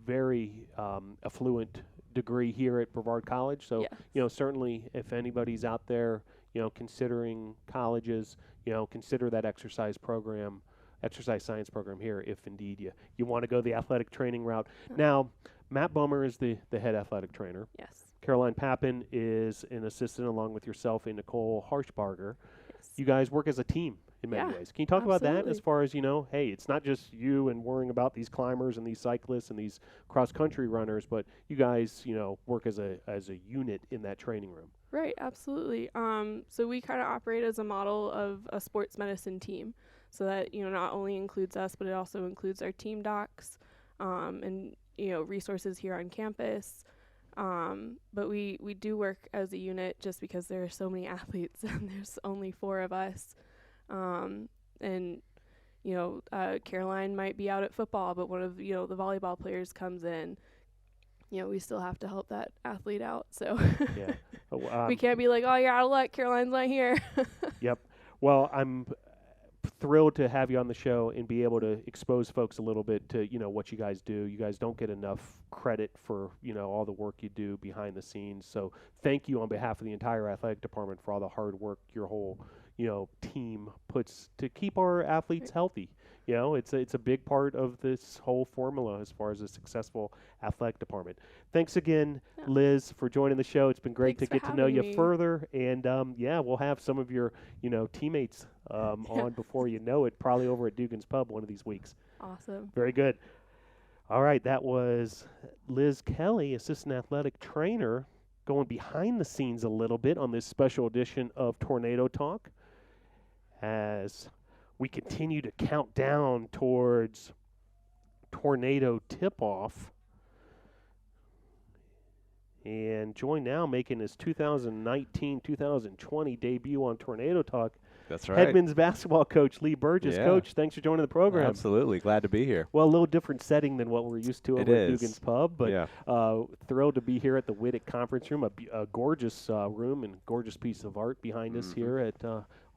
[SPEAKER 1] very affluent degree here at Brevard College. So,
[SPEAKER 5] Yes.
[SPEAKER 1] Certainly if anybody's out there, considering colleges, consider that exercise science program here if indeed you want to go the athletic training route. Now, Matt Bummer is the head athletic trainer.
[SPEAKER 5] Yes.
[SPEAKER 1] Caroline Pappin is an assistant along with yourself and Nicole Harshbarger.
[SPEAKER 5] Yes.
[SPEAKER 1] You guys work as a team in many
[SPEAKER 5] Yeah,
[SPEAKER 1] ways. Can you talk about that as
[SPEAKER 5] absolutely.
[SPEAKER 1] far as, hey, it's not just you and worrying about these climbers and these cyclists and these cross-country runners, but you guys, work as a unit in that training room.
[SPEAKER 5] Right, absolutely. So we kind of operate as a model of a sports medicine team, so that not only includes us, but it also includes our team docs, and resources here on campus. But we do work as a unit just because there are so many athletes and there's only 4 of us. And Caroline might be out at football, but one of the volleyball players comes in. We still have to help that athlete out. So
[SPEAKER 1] Yeah.
[SPEAKER 5] we can't be like, oh, you're out of luck, Caroline's not here.
[SPEAKER 1] Yep. Well, I'm thrilled to have you on the show and be able to expose folks a little bit to what you guys do. You guys don't get enough credit for all the work you do behind the scenes. So thank you on behalf of the entire athletic department for all the hard work your whole team puts to keep our athletes healthy. It's a big part of this whole formula as far as a successful athletic department. Thanks again,
[SPEAKER 5] Yeah.
[SPEAKER 1] Liz, for joining the show. It's been great
[SPEAKER 5] Thanks
[SPEAKER 1] to
[SPEAKER 5] for
[SPEAKER 1] get to know
[SPEAKER 5] having
[SPEAKER 1] you
[SPEAKER 5] me.
[SPEAKER 1] further, and we'll have some of your teammates on before you know it, probably over at Dugan's Pub one of these weeks.
[SPEAKER 5] Awesome.
[SPEAKER 1] Very good. All right, that was Liz Kelly, assistant athletic trainer, going behind the scenes a little bit on this special edition of Tornado Talk as we continue to count down towards tornado tip-off. And join now, making his 2019-2020 debut on Tornado Talk,
[SPEAKER 6] That's right.
[SPEAKER 1] Headman's basketball coach Lee Burgess.
[SPEAKER 6] Yeah.
[SPEAKER 1] Coach, thanks for joining the program.
[SPEAKER 6] Absolutely. Glad to be here.
[SPEAKER 1] Well, a little different setting than what we're used to
[SPEAKER 6] It
[SPEAKER 1] over at
[SPEAKER 6] is.
[SPEAKER 1] Dugan's Pub, but
[SPEAKER 6] Yeah.
[SPEAKER 1] thrilled to be here at the Witek conference room, a gorgeous room and gorgeous piece of art behind us here at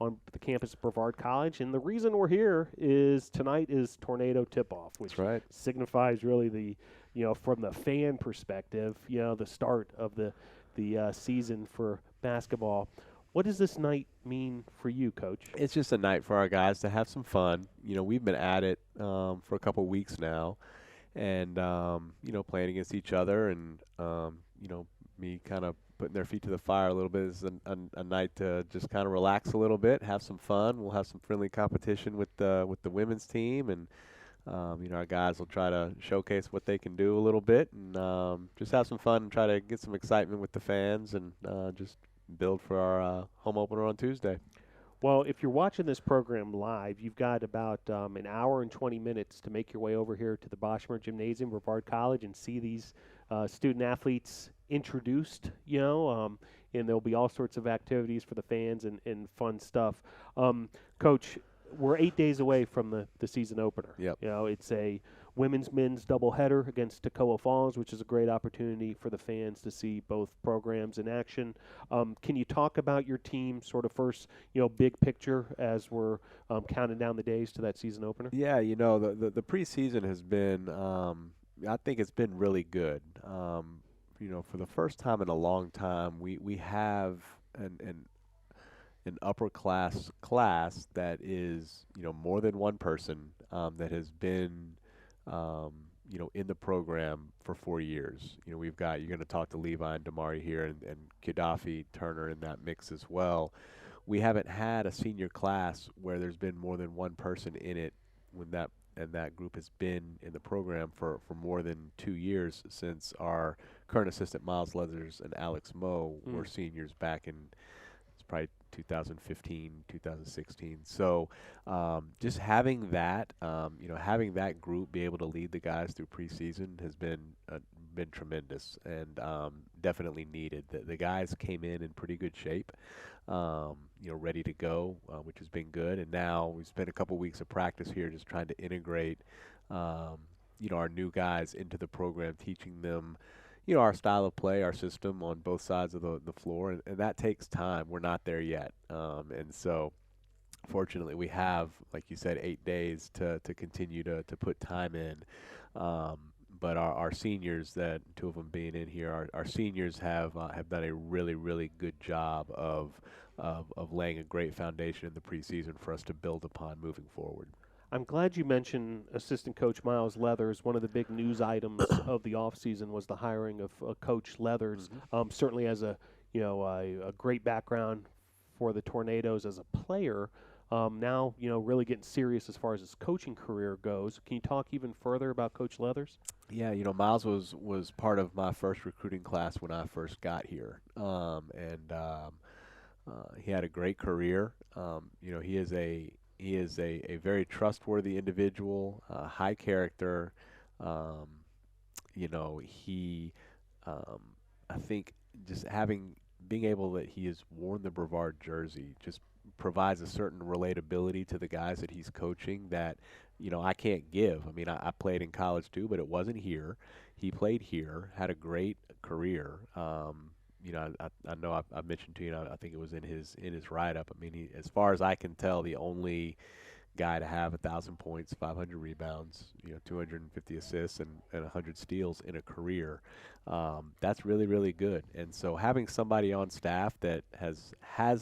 [SPEAKER 1] on the campus of Brevard College. And the reason we're here is tonight is Tornado Tip-Off, which
[SPEAKER 6] That's right.
[SPEAKER 1] signifies really the, from the fan perspective, the start of the season for basketball. What does this night mean for you, Coach?
[SPEAKER 6] It's just a night for our guys to have some fun. We've been at it for a couple weeks now, and playing against each other, and me kind of putting their feet to the fire a little bit is a night to just kind of relax a little bit, have some fun. We'll have some friendly competition with the women's team, and our guys will try to showcase what they can do a little bit, and just have some fun and try to get some excitement with the fans, and just build for our home opener on Tuesday.
[SPEAKER 1] Well, if you're watching this program live, you've got about an hour and 20 minutes to make your way over here to the Boschmer Gymnasium, Brevard College, and see these student athletes introduced, and there'll be all sorts of activities for the fans and fun stuff. Coach, we're 8 days away from the season opener.
[SPEAKER 6] Yep.
[SPEAKER 1] It's a men's doubleheader against Toccoa Falls, which is a great opportunity for the fans to see both programs in action. Can you talk about your team sort of first, big picture as we're counting down the days to that season opener?
[SPEAKER 6] Yeah, the preseason has been, I think it's been really good. For the first time in a long time, we have an upper class that is, more than one person that has been, in the program for 4 years. You're going to talk to Levi and Damari here, and Gaddafi Turner in that mix as well. We haven't had a senior class where there's been more than one person in it and that group has been in the program for more than 2 years since our current assistant Miles Leathers and Alex Moe were seniors back in probably 2015, 2016. So just having that, having that group be able to lead the guys through preseason has been tremendous and definitely needed. The guys came in pretty good shape, ready to go, which has been good. And now we've spent a couple weeks of practice here just trying to integrate, our new guys into the program, teaching them our style of play, our system on both sides of the floor, and that takes time. We're not there yet. And so fortunately we have, like you said, 8 days to continue to put time in. But our seniors, that 2 of them being in here, our seniors have done a really, really good job of laying a great foundation in the preseason for us to build upon moving forward.
[SPEAKER 1] I'm glad you mentioned assistant coach Miles Leathers. One of the big news items of the offseason was the hiring of Coach Leathers. Certainly has a great background for the Tornadoes as a player. now, really getting serious as far as his coaching career goes. Can you talk even further about Coach Leathers?
[SPEAKER 6] Yeah, Miles was part of my first recruiting class when I first got here, he had a great career. He is a very trustworthy individual, high character. Um, he, um, I think, just being able that he has worn the Brevard jersey just provides a certain relatability to the guys that he's coaching that I can't give. I mean, I played in college too, but it wasn't here. He played here, had a great career. I know I've mentioned to you. I think it was in his write up. I mean, as far as I can tell, the only guy to have 1,000 points, 500 rebounds, 250 assists, and 100 steals in a career. That's really, really good. And so having somebody on staff that has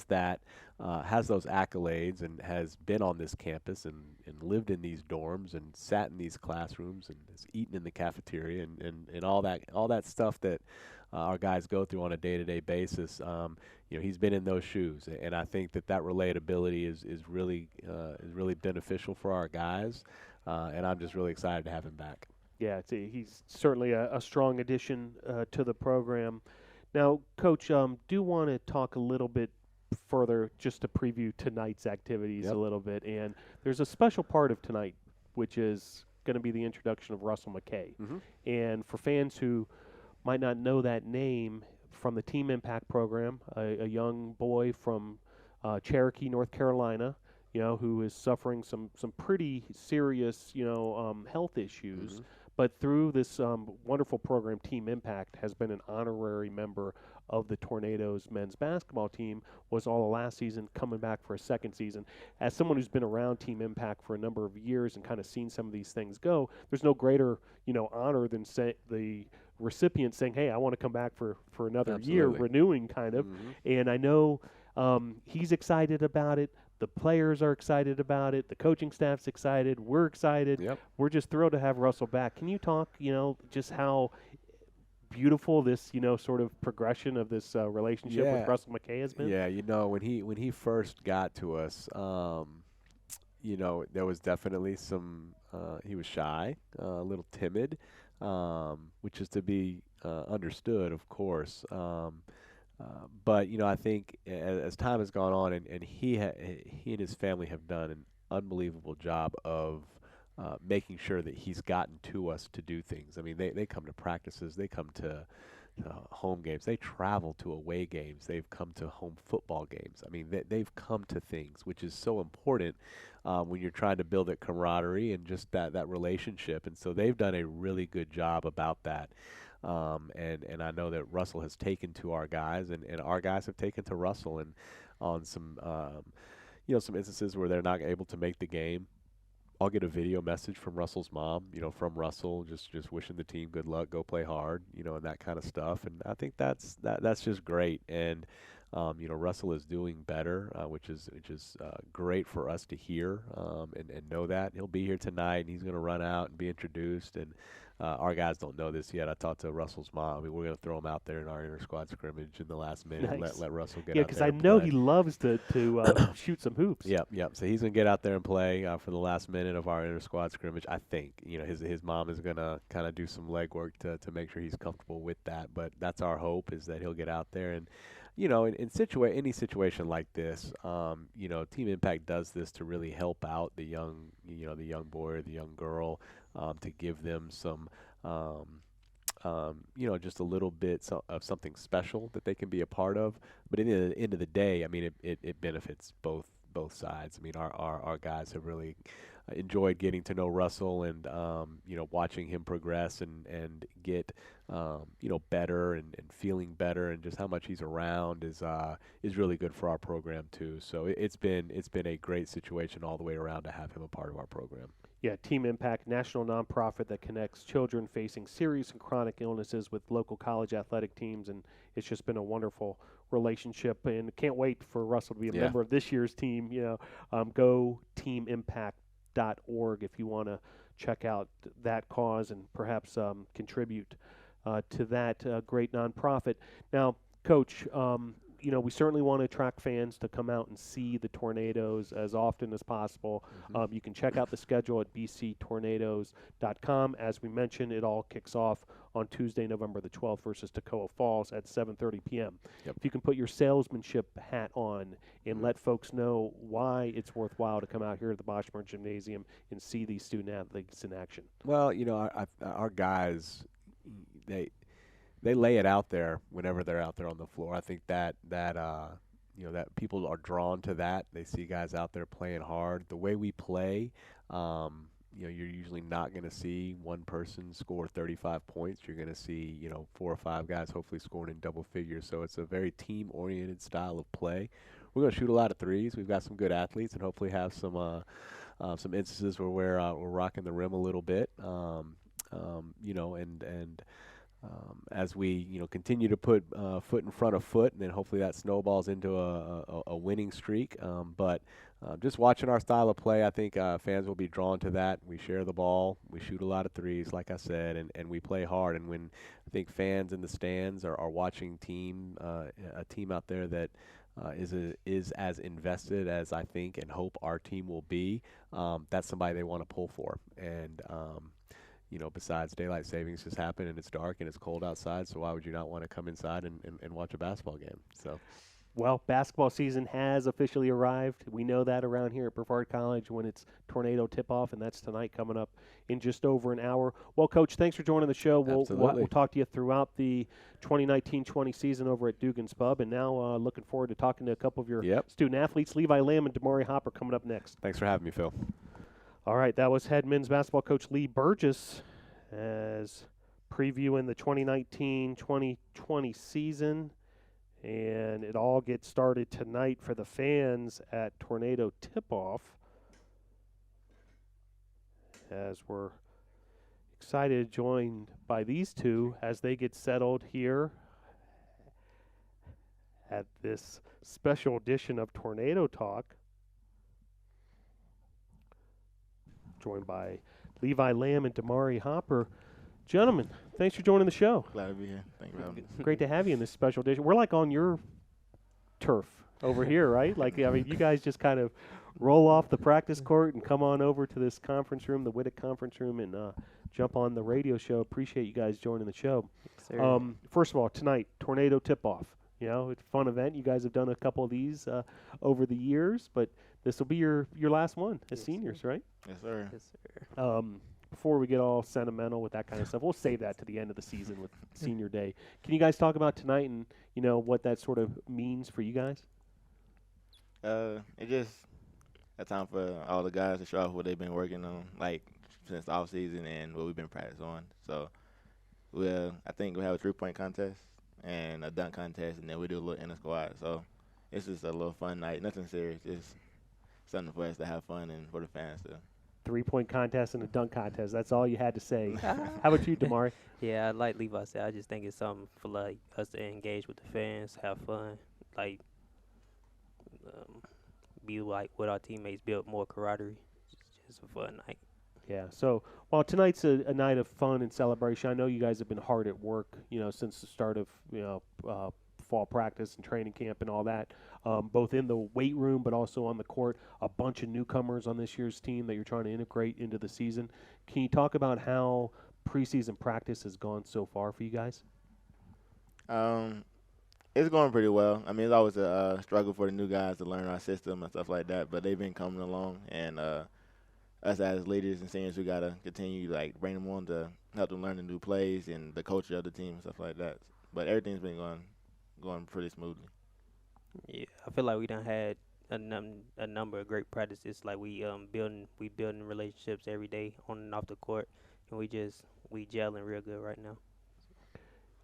[SPEAKER 6] those accolades and has been on this campus and lived in these dorms and sat in these classrooms and has eaten in the cafeteria and all that stuff that our guys go through on a day-to-day basis. He's been in those shoes, and I think that relatability is really beneficial for our guys, and I'm just really excited to have him back.
[SPEAKER 1] Yeah, he's certainly a strong addition to the program. Now, Coach, do want to talk a little bit further just to preview tonight's activities
[SPEAKER 6] Yep.
[SPEAKER 1] a little bit. And there's a special part of tonight, which is going to be the introduction of Russell McKay.
[SPEAKER 6] Mhm.
[SPEAKER 1] And for fans who might not know that name from the Team Impact program, a young boy from Cherokee, North Carolina, who is suffering some pretty serious, health issues.
[SPEAKER 6] Mhm.
[SPEAKER 1] But through this wonderful program, Team Impact has been an honorary member of the Tornadoes men's basketball team, was all the last season, coming back for a second season. As someone who's been around Team Impact for a number of years and kind of seen some of these things go, there's no greater, honor than the recipient saying, hey, I want to come back for another year,
[SPEAKER 6] Absolutely.
[SPEAKER 1] renewing kind of.
[SPEAKER 6] Mhm.
[SPEAKER 1] And I know he's excited about it. The players are excited about it. The coaching staff's excited. We're excited.
[SPEAKER 6] Yep.
[SPEAKER 1] We're just thrilled to have Russell back. Can you talk, just how beautiful this, sort of progression of this relationship
[SPEAKER 6] Yeah.
[SPEAKER 1] with Russell McKay has been?
[SPEAKER 6] Yeah, when he first got to us, there was definitely some. He was shy, a little timid, which is to be understood, of course. But I think as time has gone on, and he and his family have done an unbelievable job of making sure that he's gotten to us to do things. I mean, they come to practices, they come to home games, they travel to away games, they've come to home football games. I mean, they've come to things, which is so important when you're trying to build that camaraderie and just that relationship. And so they've done a really good job about that. And I know that Russell has taken to our guys, and our guys have taken to Russell, and on some some instances where they're not able to make the game, I'll get a video message from Russell's mom, from Russell, just wishing the team good luck, go play hard, and that kind of stuff. And I think that's just great. And Russell is doing better, which is great for us to hear and know that he'll be here tonight, and he's going to run out and be introduced. And our guys don't know this yet. I talked to Russell's mom. I mean, we're going to throw him out there in our inter-squad scrimmage in the last minute.
[SPEAKER 1] Nice.
[SPEAKER 6] And let Russell get
[SPEAKER 1] Yeah,
[SPEAKER 6] out
[SPEAKER 1] because
[SPEAKER 6] there
[SPEAKER 1] I
[SPEAKER 6] and
[SPEAKER 1] know
[SPEAKER 6] play.
[SPEAKER 1] he loves to shoot some hoops.
[SPEAKER 6] Yep. So he's gonna get out there and play for the last minute of our inter-squad scrimmage. I think his mom is gonna kind of do some legwork to make sure he's comfortable with that. But that's our hope, is that he'll get out there and in any situation like this, Team Impact does this to really help out the young boy or the young girl, to give them some. Just a little bit of something special that they can be a part of. But at the end of the day, I mean, it benefits both sides. I mean, our guys have really enjoyed getting to know Russell and watching him progress and get better and feeling better, and just how much he's around is really good for our program too. So it's been a great situation all the way around to have him a part of our program.
[SPEAKER 1] Yeah, Team Impact, national nonprofit that connects children facing serious and chronic illnesses with local college athletic teams, and it's just been a wonderful relationship. And can't wait for Russell to be a
[SPEAKER 6] Yeah.
[SPEAKER 1] member of this year's team. Go teamimpact.org if you want to check out that cause and perhaps contribute to that great nonprofit. Now, Coach, we certainly want to attract fans to come out and see the Tornadoes as often as possible. You can check out the schedule at bctornadoes.com. As we mentioned, it all kicks off on Tuesday, November the 12th versus Toccoa Falls at 7:30 p.m.
[SPEAKER 6] Yep.
[SPEAKER 1] If you can put your salesmanship hat on and let folks know why it's worthwhile to come out here at the Boschmer Gymnasium and see these student athletes in action.
[SPEAKER 6] Well, our guys, they lay it out there whenever they're out there on the floor. I think that people are drawn to that. They see guys out there playing hard. The way we play, you're usually not going to see one person score 35 points. You're going to see, 4 or 5 guys hopefully scoring in double figures. So it's a very team-oriented style of play. We're going to shoot a lot of threes. We've got some good athletes, and hopefully have some instances where we're rocking the rim a little bit. As we continue to put foot in front of foot, and then hopefully that snowballs into a winning streak. But just watching our style of play, I think fans will be drawn to that. We share the ball, we shoot a lot of threes, like I said, and we play hard. And when I think fans in the stands are watching a team out there that is as invested as I think and hope our team will be, that's somebody they want to pull for. And besides daylight savings just happened and it's dark and it's cold outside, so why would you not want to come inside and watch a basketball game? So,
[SPEAKER 1] well, basketball season has officially arrived. We know that around here at Brevard College when it's tornado tip-off, and that's tonight coming up in just over an hour. Well, Coach, thanks for joining the show. We'll talk to you throughout the 2019-20 season over at Dugan's Pub, and now looking forward to talking to a couple of your student-athletes. Levi Lamb and Damari Hopper coming up next.
[SPEAKER 6] Thanks for having me, Phil.
[SPEAKER 1] All right, that was head men's basketball coach Lee Burgess as previewing the 2019-2020 season. And it all gets started tonight for the fans at Tornado Tip-Off, as we're excited, joined by these two as they get settled here at this special edition of Tornado Talk. Joined by Levi Lamb and Damari Hopper. Gentlemen, thanks for joining the show.
[SPEAKER 7] Glad to be here. Thank you for having me.
[SPEAKER 1] Great to have you in this special edition. We're like on your turf over here, right? Like, I mean, you guys just kind of roll off the practice court and come on over to this conference room, the Witek conference room, and jump on the radio show. Appreciate you guys joining the show. First of all, tonight, Tornado Tip-Off. It's a fun event. You guys have done a couple of these over the years, but this will be your last one as seniors, right?
[SPEAKER 7] Yes, sir.
[SPEAKER 2] Yes, sir.
[SPEAKER 1] Before we get all sentimental with that kind of stuff, we'll save that to the end of the season with senior day. Can you guys talk about tonight and, what that sort of means for you guys?
[SPEAKER 7] It's just a time for all the guys to show off what they've been working on, like, since the off season and what we've been practicing on. So, I think we'll have a 3-point contest and a dunk contest, and then we do a little inner squad. So, it's just a little fun night. Nothing serious. Just something for us to have fun and for the fans to.
[SPEAKER 1] 3-point contest and a dunk contest. That's all you had to say. How about you, Damari?
[SPEAKER 8] Yeah, like Levi said, I just think it's something for us to engage with the fans, have fun, be with our teammates, build more camaraderie. It's just a fun night.
[SPEAKER 1] Yeah. So while tonight's a night of fun and celebration, I know you guys have been hard at work, since the start of fall practice and training camp and all that, both in the weight room but also on the court. A bunch of newcomers on this year's team that you're trying to integrate into the season. Can you talk about how preseason practice has gone so far for you guys?
[SPEAKER 7] It's going pretty well. I mean, it's always a struggle for the new guys to learn our system and stuff like that, but they've been coming along, and us as leaders and seniors, we got to continue, bring them on to help them learn the new plays and the culture of the team and stuff like that. But everything's been going pretty smoothly.
[SPEAKER 8] Yeah, I feel like we done had a number of great practices. Like we building relationships every day on and off the court, and we gelling real good right now.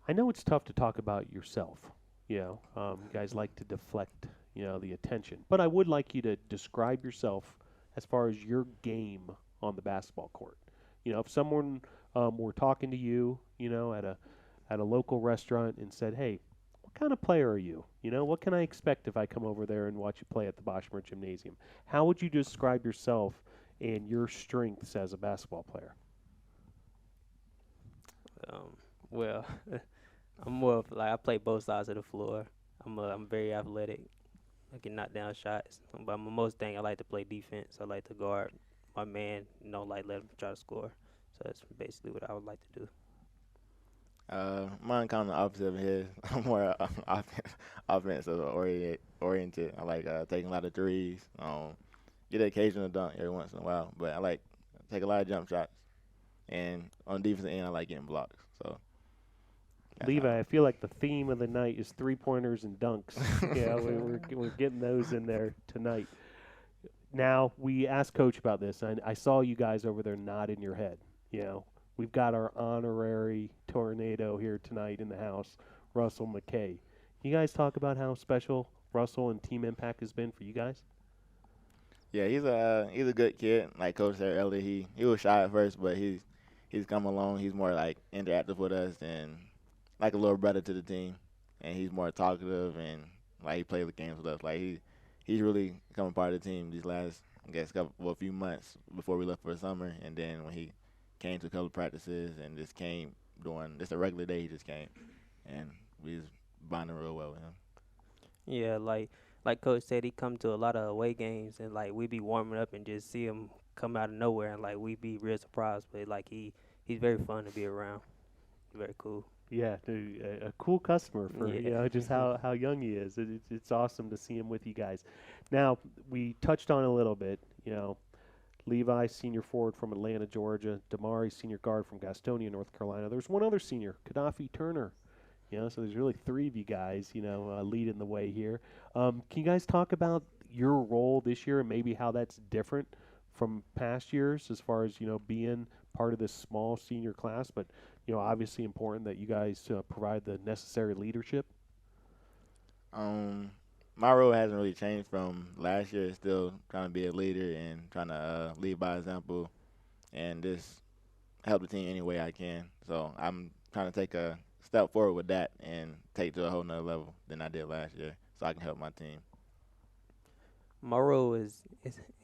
[SPEAKER 1] I know it's tough to talk about yourself. You guys like to deflect, the attention. But I would like you to describe yourself as far as your game on the basketball court. If someone were talking to you, at a local restaurant and said, "Hey, what kind of player are you? What can I expect if I come over there and watch you play at the Boschmer Gymnasium?" How would you describe yourself and your strengths as a basketball player?
[SPEAKER 8] Well, I'm more of I play both sides of the floor. I'm very athletic. I can knock down shots, but most thing I like to play defense. I like to guard my man, like let him try to score. So that's basically what I would like to do.
[SPEAKER 7] Mine kind of the opposite of his. I'm more offensive oriented. I like taking a lot of threes. Get an occasional dunk every once in a while, but I like take a lot of jump shots. And on the defensive end, I like getting blocks. So that's
[SPEAKER 1] Levi, I feel like the theme of the night is 3-pointers and dunks. Yeah, we're getting those in there tonight. Now, we asked Coach about this, and I saw you guys over there nodding your head. We've got our honorary tornado here tonight in the house, Russell McKay. Can you guys talk about how special Russell and Team Impact has been for you guys?
[SPEAKER 7] Yeah, he's a good kid. Like Coach said earlier, he was shy at first, but he's come along. He's more like interactive with us and like a little brother to the team. And he's more talkative and like he plays the games with us. Like he's really become a part of the team these last a few months before we left for the summer. And then when he came to a couple of practices and just came during just a regular day, he just came and we was bonding real well with him.
[SPEAKER 8] Yeah, like Coach said, he come to a lot of away games, and like we be warming up and just see him come out of nowhere, and like we be real surprised. But like he's very fun to be around. Very cool.
[SPEAKER 1] Yeah, a cool customer for
[SPEAKER 8] Yeah.
[SPEAKER 1] just how young he is. It's awesome to see him with you guys. Now we touched on a little bit. Levi, senior forward from Atlanta, Georgia. Damari, senior guard from Gastonia, North Carolina. There's one other senior, Gaddafi Turner. So there's really three of you guys, leading the way here. Can you guys talk about your role this year and maybe how that's different from past years as far as, being part of this small senior class, but, obviously important that you guys provide the necessary leadership?
[SPEAKER 7] My role hasn't really changed from last year. It's still trying to be a leader and trying to lead by example and just help the team any way I can. So I'm trying to take a step forward with that and take to a whole nother level than I did last year so I can help my team.
[SPEAKER 8] My role is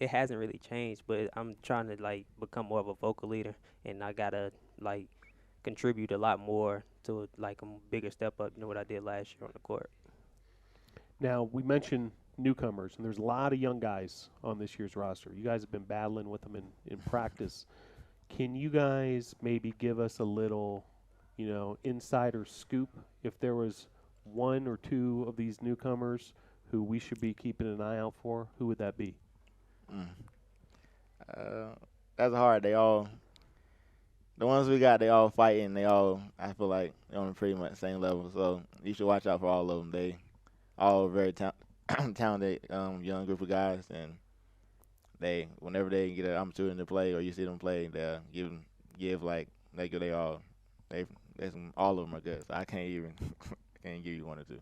[SPEAKER 8] it hasn't really changed, but I'm trying to like become more of a vocal leader, and I gotta like contribute a lot more to like a bigger step up than what I did last year on the court.
[SPEAKER 1] Now, we mentioned newcomers, and there's a lot of young guys on this year's roster. You guys have been battling with them in practice. Can you guys maybe give us a little, insider scoop if there was one or two of these newcomers who we should be keeping an eye out for? Who would that be?
[SPEAKER 7] That's hard. The ones we got, they all fighting. I feel like they're on pretty much the same level. So you should watch out for all of them. They all very talented young group of guys, and whenever they get an opportunity to play or you see them play, they'll give like they all all of them are good. So I can't can't give you one or two.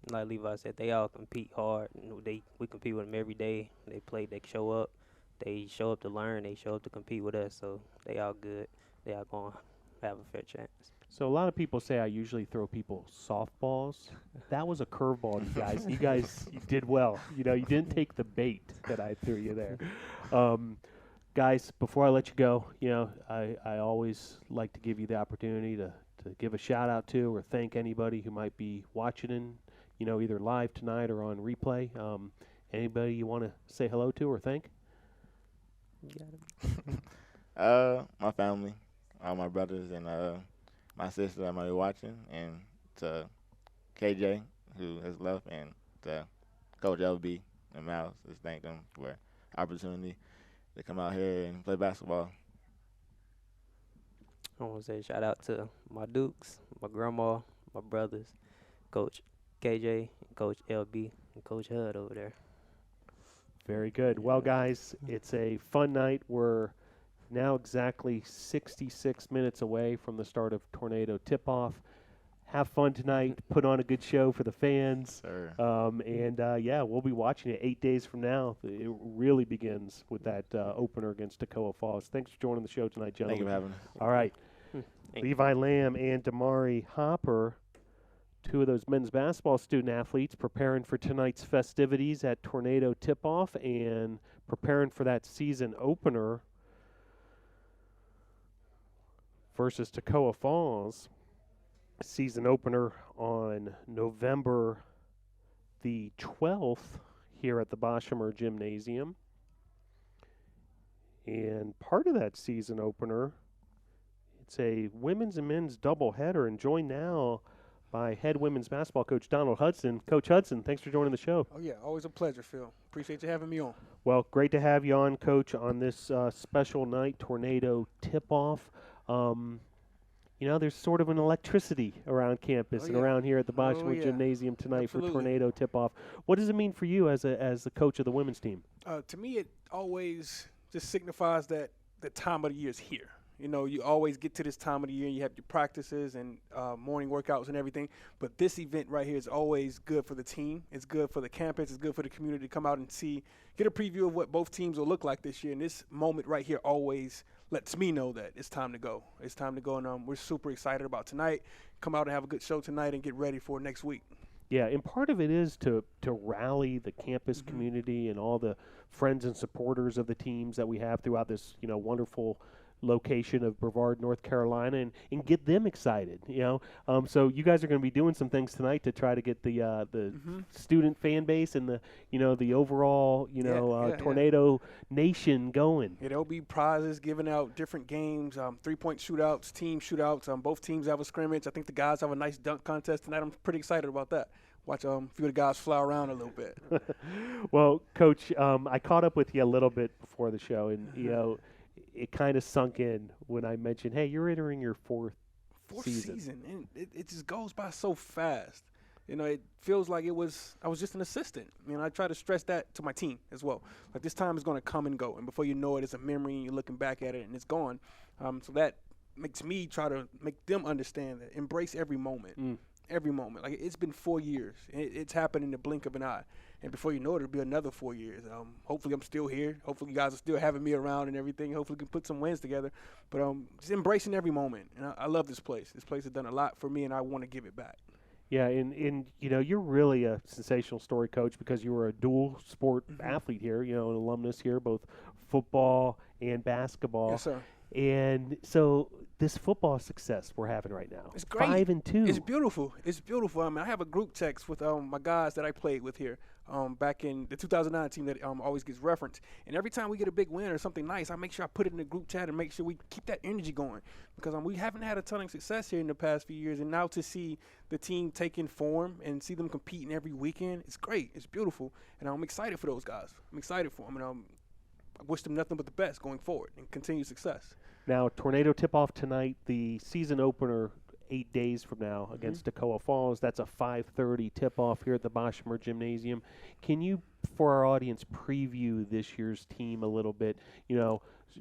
[SPEAKER 8] Like Levi said, they all compete hard. We compete with them every day. They show up. They show up to learn. They show up to compete with us. So they all good. They all gonna have a fair chance.
[SPEAKER 1] So a lot of people say I usually throw people softballs. That was a curveball, you guys. You did well. You didn't take the bait that I threw you there. Guys, before I let you go, I always like to give you the opportunity to give a shout out to or thank anybody who might be watching in, either live tonight or on replay. Anybody you want to say hello to or thank?
[SPEAKER 8] You got it.
[SPEAKER 7] My family, all my brothers and my sister that might be watching, and to KJ who has left, and to Coach LB and Miles. Just thank them for the opportunity to come out here and play basketball.
[SPEAKER 8] I want to say shout out to my Dukes, my grandma, my brothers, Coach KJ, Coach LB, and Coach Hud over there.
[SPEAKER 1] Very good. Well, guys, it's a fun night. We're now exactly 66 minutes away from the start of Tornado tip-off. Have fun tonight. Put on a good show for the fans.
[SPEAKER 7] Sir.
[SPEAKER 1] We'll be watching it 8 days from now. It really begins with that opener against Toccoa Falls. Thanks for joining the show tonight, gentlemen.
[SPEAKER 7] Thank you for having us.
[SPEAKER 1] All right.
[SPEAKER 8] Thank
[SPEAKER 1] Levi Lamb and Damari Hopper, two of those men's basketball student athletes preparing for tonight's festivities at Tornado tip-off and preparing for that season opener versus Toccoa Falls. Season opener on November the 12th here at the Boshemer Gymnasium. And part of that season opener, it's a women's and men's doubleheader, and joined now by head women's basketball coach Donald Hudson. Coach Hudson, thanks for joining the show.
[SPEAKER 9] Oh, yeah, always a pleasure, Phil. Appreciate you having me on.
[SPEAKER 1] Well, great to have you on, Coach, on this special night, Tornado Tip-Off. There's sort of an electricity around campus and around here at the Boshemer Gymnasium tonight for Tornado Tip-Off. What does it mean for you as the coach of the women's team?
[SPEAKER 9] To me, it always just signifies that the time of the year is here. You know, you always get to this time of the year and you have your practices and morning workouts and everything. But this event right here is always good for the team. It's good for the campus. It's good for the community to come out and get a preview of what both teams will look like this year. And this moment right here always lets me know that it's time to go. It's time to go. And we're super excited about tonight. Come out and have a good show tonight and get ready for next week.
[SPEAKER 1] Yeah, and part of it is to rally the campus community and all the friends and supporters of the teams that we have throughout this, wonderful location of Brevard, North Carolina, and get them excited. So you guys are going to be doing some things tonight to try to get the student fan base and the overall Tornado Nation going.
[SPEAKER 9] Yeah, there'll be prizes given out, different games, 3-point shootouts, team shootouts. Both teams have a scrimmage. I think the guys have a nice dunk contest tonight. I'm pretty excited about that. Watch a few of the guys fly around a little bit.
[SPEAKER 1] Well, Coach, I caught up with you a little bit before the show, and it kind of sunk in when I mentioned, hey, you're entering your fourth season.
[SPEAKER 9] And it just goes by so fast. It feels like I was just an assistant. I try to stress that to my team as well. Like, this time is going to come and go, and before you know it, it's a memory, and you're looking back at it, and it's gone. So that makes me try to make them understand that, embrace every moment. Every moment. Like, it's been 4 years. It's happened in the blink of an eye. And before you know it, it'll be another 4 years. Hopefully I'm still here. Hopefully you guys are still having me around and everything. Hopefully we can put some wins together. But just embracing every moment. And I love this place. This place has done a lot for me, and I want to give it back.
[SPEAKER 1] Yeah, and you're really a sensational story, Coach, because you were a dual sport athlete here, an alumnus here, both football and basketball.
[SPEAKER 9] Yes, sir.
[SPEAKER 1] And so this football success we're having right now,
[SPEAKER 9] it's great.
[SPEAKER 1] 5-2.
[SPEAKER 9] It's beautiful. It's beautiful. I have a group text with my guys that I played with here back in the 2009 team that always gets referenced. And every time we get a big win or something nice, I make sure I put it in the group chat and make sure we keep that energy going, because we haven't had a ton of success here in the past few years. And now to see the team taking form and see them competing every weekend, it's great. It's beautiful. And I'm excited for those guys. I'm excited for them. And I wish them nothing but the best going forward and continued success.
[SPEAKER 1] Now, Tornado tip-off tonight, the season opener 8 days from now against Toccoa Falls. That's a 5:30 tip-off here at the Boshemer Gymnasium. Can you, for our audience, preview this year's team a little bit?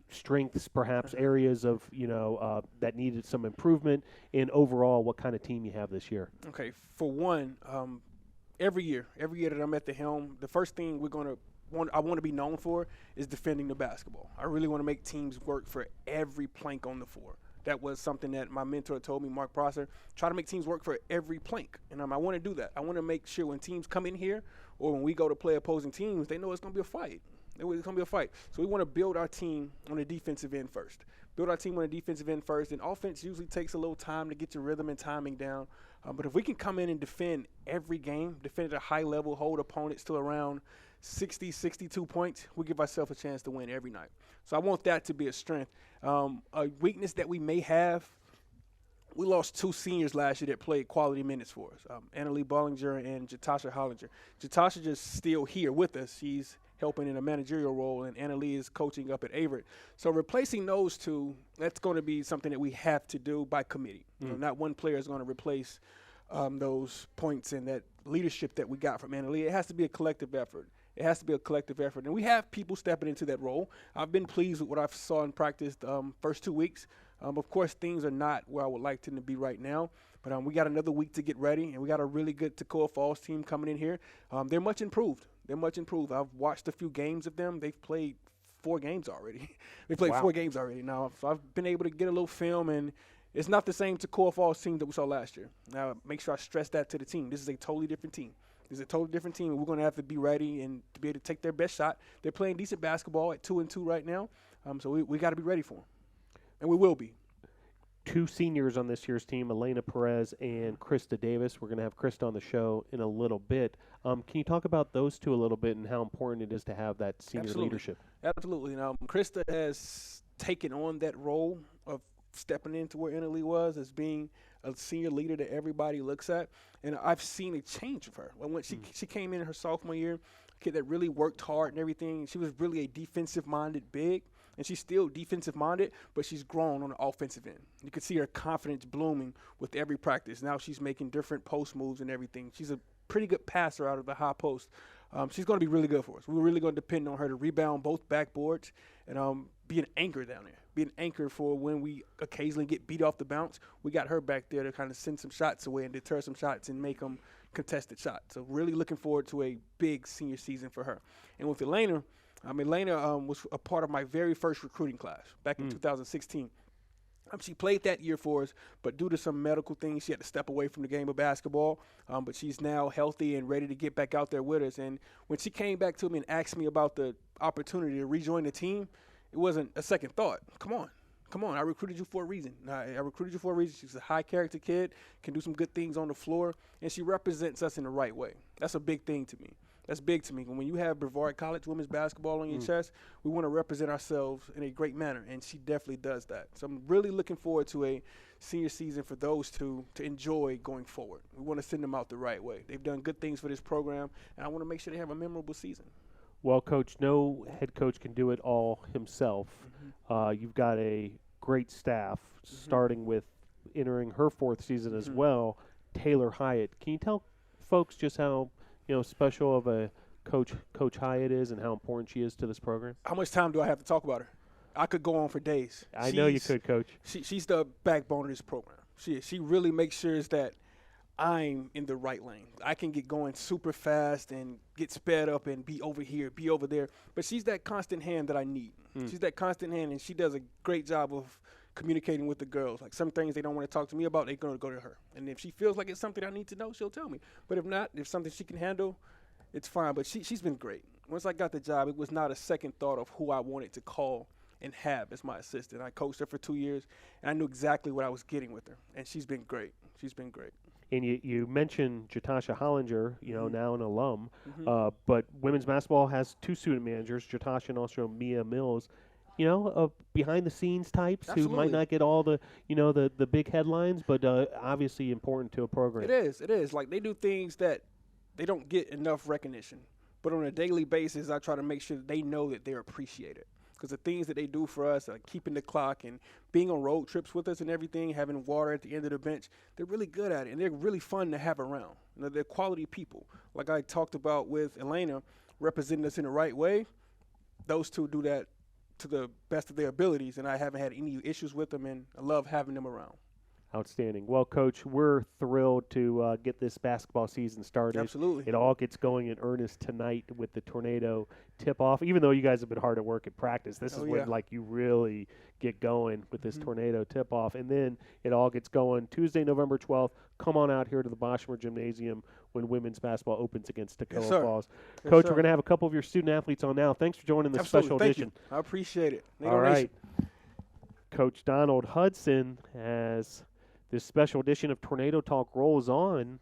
[SPEAKER 1] Strengths, perhaps areas of, that needed some improvement, and overall what kind of team you have this year.
[SPEAKER 9] Okay, for one, every year that I'm at the helm, the first thing I want to be known for is defending the basketball. I really want to make teams work for every plank on the floor. That was something that my mentor told me, Mark Prosser. Try to make teams work for every plank. And I want to do that. I want to make sure when teams come in here or when we go to play opposing teams, they know it's going to be a fight. It's going to be a fight. So we want to build our team on the defensive end first. And offense usually takes a little time to get your rhythm and timing down. But if we can come in and defend every game, defend at a high level, hold opponents to around 60, 62 points, we give ourselves a chance to win every night. So I want that to be a strength. A weakness that we may have, we lost 2 seniors last year that played quality minutes for us, Annalie Bollinger and Jatasha Hollinger. Jatasha just still here with us. She's helping in a managerial role, and Annalie is coaching up at Averett. So replacing those two, that's going to be something that we have to do by committee. Not one player is going to replace those points and that leadership that we got from Annalie. It has to be a collective effort. And we have people stepping into that role. I've been pleased with what I saw in practice first 2 weeks. Of course, things are not where I would like them to be right now. But we got another week to get ready, and we got a really good Toccoa Falls team coming in here. They're much improved. I've watched a few games of them. They've played 4 games already.
[SPEAKER 1] Wow.
[SPEAKER 9] 4 games already now. So I've been able to get a little film, and it's not the same Toccoa Falls team that we saw last year. Now, make sure I stress that to the team. This is a totally different team. And we're going to have to be ready and to be able to take their best shot. They're playing decent basketball at 2-2 right now, so we got to be ready for them, and we will be.
[SPEAKER 1] two seniors on this year's team, Elena Perez and Krista Davis. We're going to have Krista on the show in a little bit. Can you talk about those two a little bit and how important it is to have that senior
[SPEAKER 9] Absolutely.
[SPEAKER 1] leadership?
[SPEAKER 9] Absolutely. Krista has taken on that role of stepping into where Annalie was as being a senior leader that everybody looks at, and I've seen a change of her. When she came in her sophomore year, a kid that really worked hard and everything. She was really a defensive-minded big, and she's still defensive-minded, but she's grown on the offensive end. You can see her confidence blooming with every practice. Now she's making different post moves and everything. She's a pretty good passer out of the high post. She's going to be really good for us. We're really going to depend on her to rebound both backboards and be an anchor down there. Be an anchor for when we occasionally get beat off the bounce. We got her back there to kind of send some shots away and deter some shots and make them contested shots. So really looking forward to a big senior season for her. And with Elena, was a part of my very first recruiting class back in 2016. She played that year for us, but due to some medical things, she had to step away from the game of basketball. But she's now healthy and ready to get back out there with us. And when she came back to me and asked me about the opportunity to rejoin the team, it wasn't a second thought. Come on. I recruited you for a reason. I recruited you for a reason. She's a high-character kid, can do some good things on the floor, and she represents us in the right way. That's a big thing to me. That's big to me. When you have Brevard College women's basketball on your chest, we want to represent ourselves in a great manner, and she definitely does that. So I'm really looking forward to a senior season for those two to enjoy going forward. We want to send them out the right way. They've done good things for this program, and I want to make sure they have a memorable season.
[SPEAKER 1] Well, Coach, no head coach can do it all himself. You've got a great staff, starting with entering her fourth season as well, Taylor Hyatt. Can you tell folks just how special of a Coach Hyatt is and how important she is to this program?
[SPEAKER 9] How much time do I have to talk about her? I could go on for days.
[SPEAKER 1] I know you could, Coach.
[SPEAKER 9] She's the backbone of this program. She really makes sure that I'm in the right lane. I can get going super fast and get sped up and be over here, be over there. But she's that constant hand that I need. She's that constant hand, and she does a great job of communicating with the girls. Like some things they don't want to talk to me about, they're going to go to her. And if she feels like it's something I need to know, she'll tell me. But if not, if something she can handle, it's fine. But she's been great. Once I got the job, it was not a second thought of who I wanted to call and have as my assistant. I coached her for 2 years, and I knew exactly what I was getting with her. And she's been great. She's been great.
[SPEAKER 1] And you mentioned Jatasha Hollinger, now an alum, but women's basketball has two student managers, Jatasha and also Mia Mills, behind-the-scenes types who might not get all the, the big headlines, but obviously important to a program.
[SPEAKER 9] It is. Like, they do things that they don't get enough recognition. But on a daily basis, I try to make sure that they know that they're appreciated. Because the things that they do for us, like keeping the clock and being on road trips with us and everything, having water at the end of the bench, they're really good at it, and they're really fun to have around. They're quality people. Like I talked about with Elena, representing us in the right way, those two do that to the best of their abilities, and I haven't had any issues with them, and I love having them around.
[SPEAKER 1] Outstanding. Well, Coach, we're thrilled to get this basketball season started.
[SPEAKER 9] Absolutely.
[SPEAKER 1] It all gets going in earnest tonight with the Tornado tip-off. Even though you guys have been hard at work at practice, this is when you really get going with this Tornado tip-off. And then it all gets going Tuesday, November 12th. Come on out here to the Boschmer Gymnasium when women's basketball opens against Tacoma Falls. Coach, we're going to have a couple of your student-athletes on now. Thanks for joining this special edition.
[SPEAKER 9] I appreciate it.
[SPEAKER 1] All right. Coach Donald Hudson has this special edition of Tornado Talk rolls on.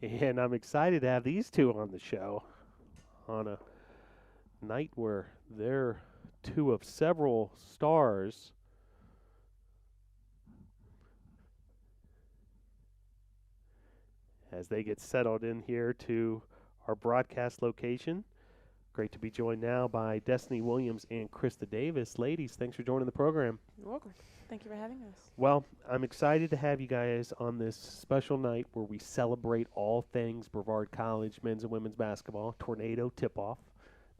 [SPEAKER 1] And I'm excited to have these two on the show on a night where they're two of several stars. As they get settled in here to our broadcast location. Great to be joined now by Destiny Williams and Krista Davis. Ladies, thanks for joining the program.
[SPEAKER 10] You're welcome. Thank you for having us.
[SPEAKER 1] Well, I'm excited to have you guys on this special night where we celebrate all things Brevard College men's and women's basketball, Tornado Tip-Off.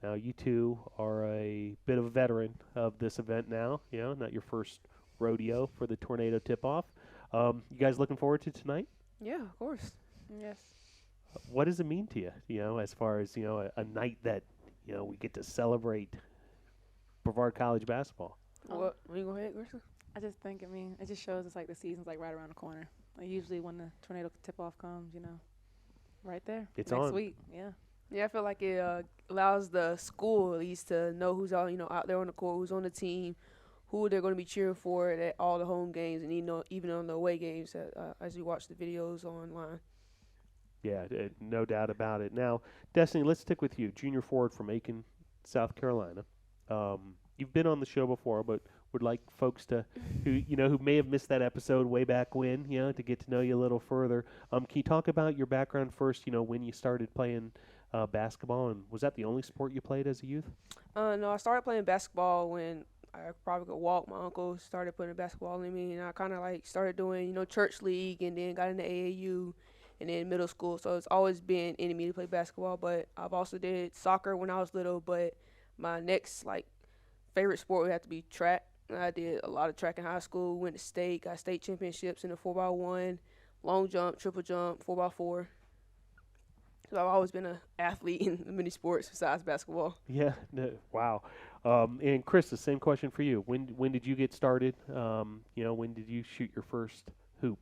[SPEAKER 1] Now, you two are a bit of a veteran of this event now, not your first rodeo for the Tornado Tip-Off. You guys looking forward to tonight?
[SPEAKER 10] Yeah, of course. Yes.
[SPEAKER 1] What does it mean to you, as far as, a night that, we get to celebrate Brevard College basketball?
[SPEAKER 10] Well, we go ahead, Grayson. I just think, it just shows it's like the season's like right around the corner. Like usually when the Tornado tip-off comes, right there.
[SPEAKER 1] It's
[SPEAKER 10] next
[SPEAKER 1] on.
[SPEAKER 10] week, yeah.
[SPEAKER 11] Yeah, I feel like it allows the school at least to know who's out, out there on the court, who's on the team, who they're going to be cheering for at all the home games and even on the away games as you watch the videos online.
[SPEAKER 1] Yeah, no doubt about it. Now, Destiny, let's stick with you. Junior forward from Aiken, South Carolina. You've been on the show before, but would like folks who may have missed that episode way back when, to get to know you a little further. Can you talk about your background first? When you started playing basketball, and was that the only sport you played as a youth?
[SPEAKER 11] No, I started playing basketball when I probably could walk. My uncle started putting basketball in me, and I kind of started doing church league, and then got into AAU, and then middle school. So it's always been in me to play basketball. But I've also did soccer when I was little. But my next favorite sport would have to be track. I did a lot of track in high school. Went to state, got state championships in the 4x1, long jump, triple jump, 4x4. So I've always been an athlete in many sports besides basketball.
[SPEAKER 1] Yeah. No, wow. And Chris, the same question for you. When did you get started? When did you shoot your first hoop?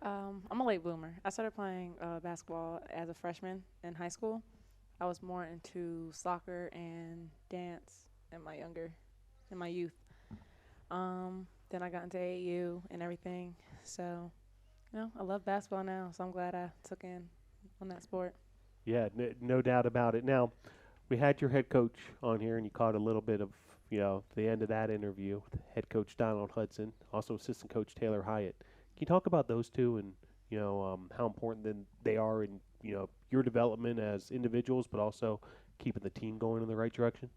[SPEAKER 10] I'm a late bloomer. I started playing basketball as a freshman in high school. I was more into soccer and dance in my youth. Then I got into AAU and everything. So, I love basketball now. So I'm glad I took in on that sport.
[SPEAKER 1] Yeah, no doubt about it. Now, we had your head coach on here, and you caught a little bit of, the end of that interview with head coach Donald Hudson, also assistant coach Taylor Hyatt. Can you talk about those two and, how important then they are in, your development as individuals, but also keeping the team going in the right direction?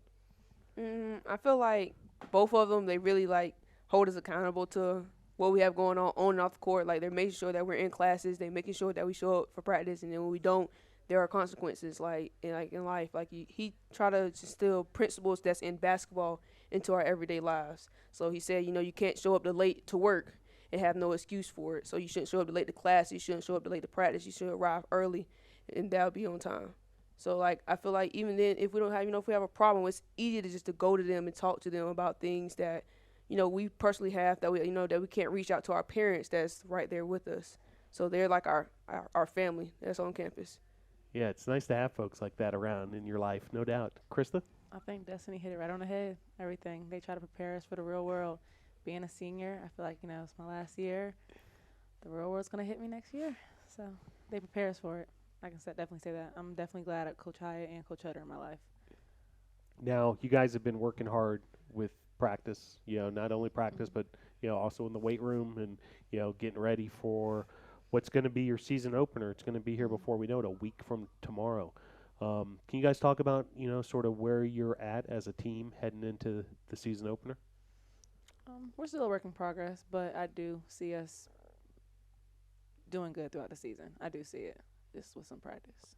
[SPEAKER 11] I feel like both of them, they really hold us accountable to what we have going on and off the court. They're making sure that we're in classes, they're making sure that we show up for practice, and then when we don't, there are consequences in life. He try to instill principles that's in basketball into our everyday lives. So he said, you can't show up late to work and have no excuse for it. So you shouldn't show up late to class, you shouldn't show up late to practice, you should arrive early, and that'll be on time. So I feel like even then, if we don't have, if we have a problem, it's easy to just to go to them and talk to them about things that, we personally have that we can't reach out to our parents that's right there with us. So they're like our family that's on campus.
[SPEAKER 1] Yeah, it's nice to have folks like that around in your life, no doubt. Krista?
[SPEAKER 10] I think Destiny hit it right on the head. Everything. They try to prepare us for the real world. Being a senior, I feel like, it's my last year. The real world's going to hit me next year. So they prepare us for it. I can definitely say that. I'm definitely glad at Coach Hyatt and Coach Hutter in my life.
[SPEAKER 1] Now, you guys have been working hard with practice, not only practice, but, also in the weight room and, getting ready for what's going to be your season opener. It's going to be here before we know it, a week from tomorrow. Can you guys talk about, sort of where you're at as a team heading into the season opener?
[SPEAKER 10] We're still a work in progress, but I do see us doing good throughout the season. I do see it, just with some practice.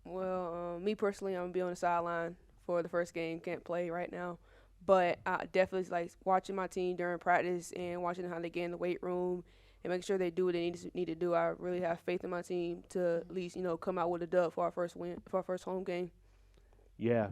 [SPEAKER 11] Well, me personally, I'm going to be on the sideline for the first game. Can't play right now. But I definitely like watching my team during practice and watching how they get in the weight room and making sure they do what they need to do. I really have faith in my team to at least, come out with a dub for our first win, for our first home game.
[SPEAKER 1] Yeah,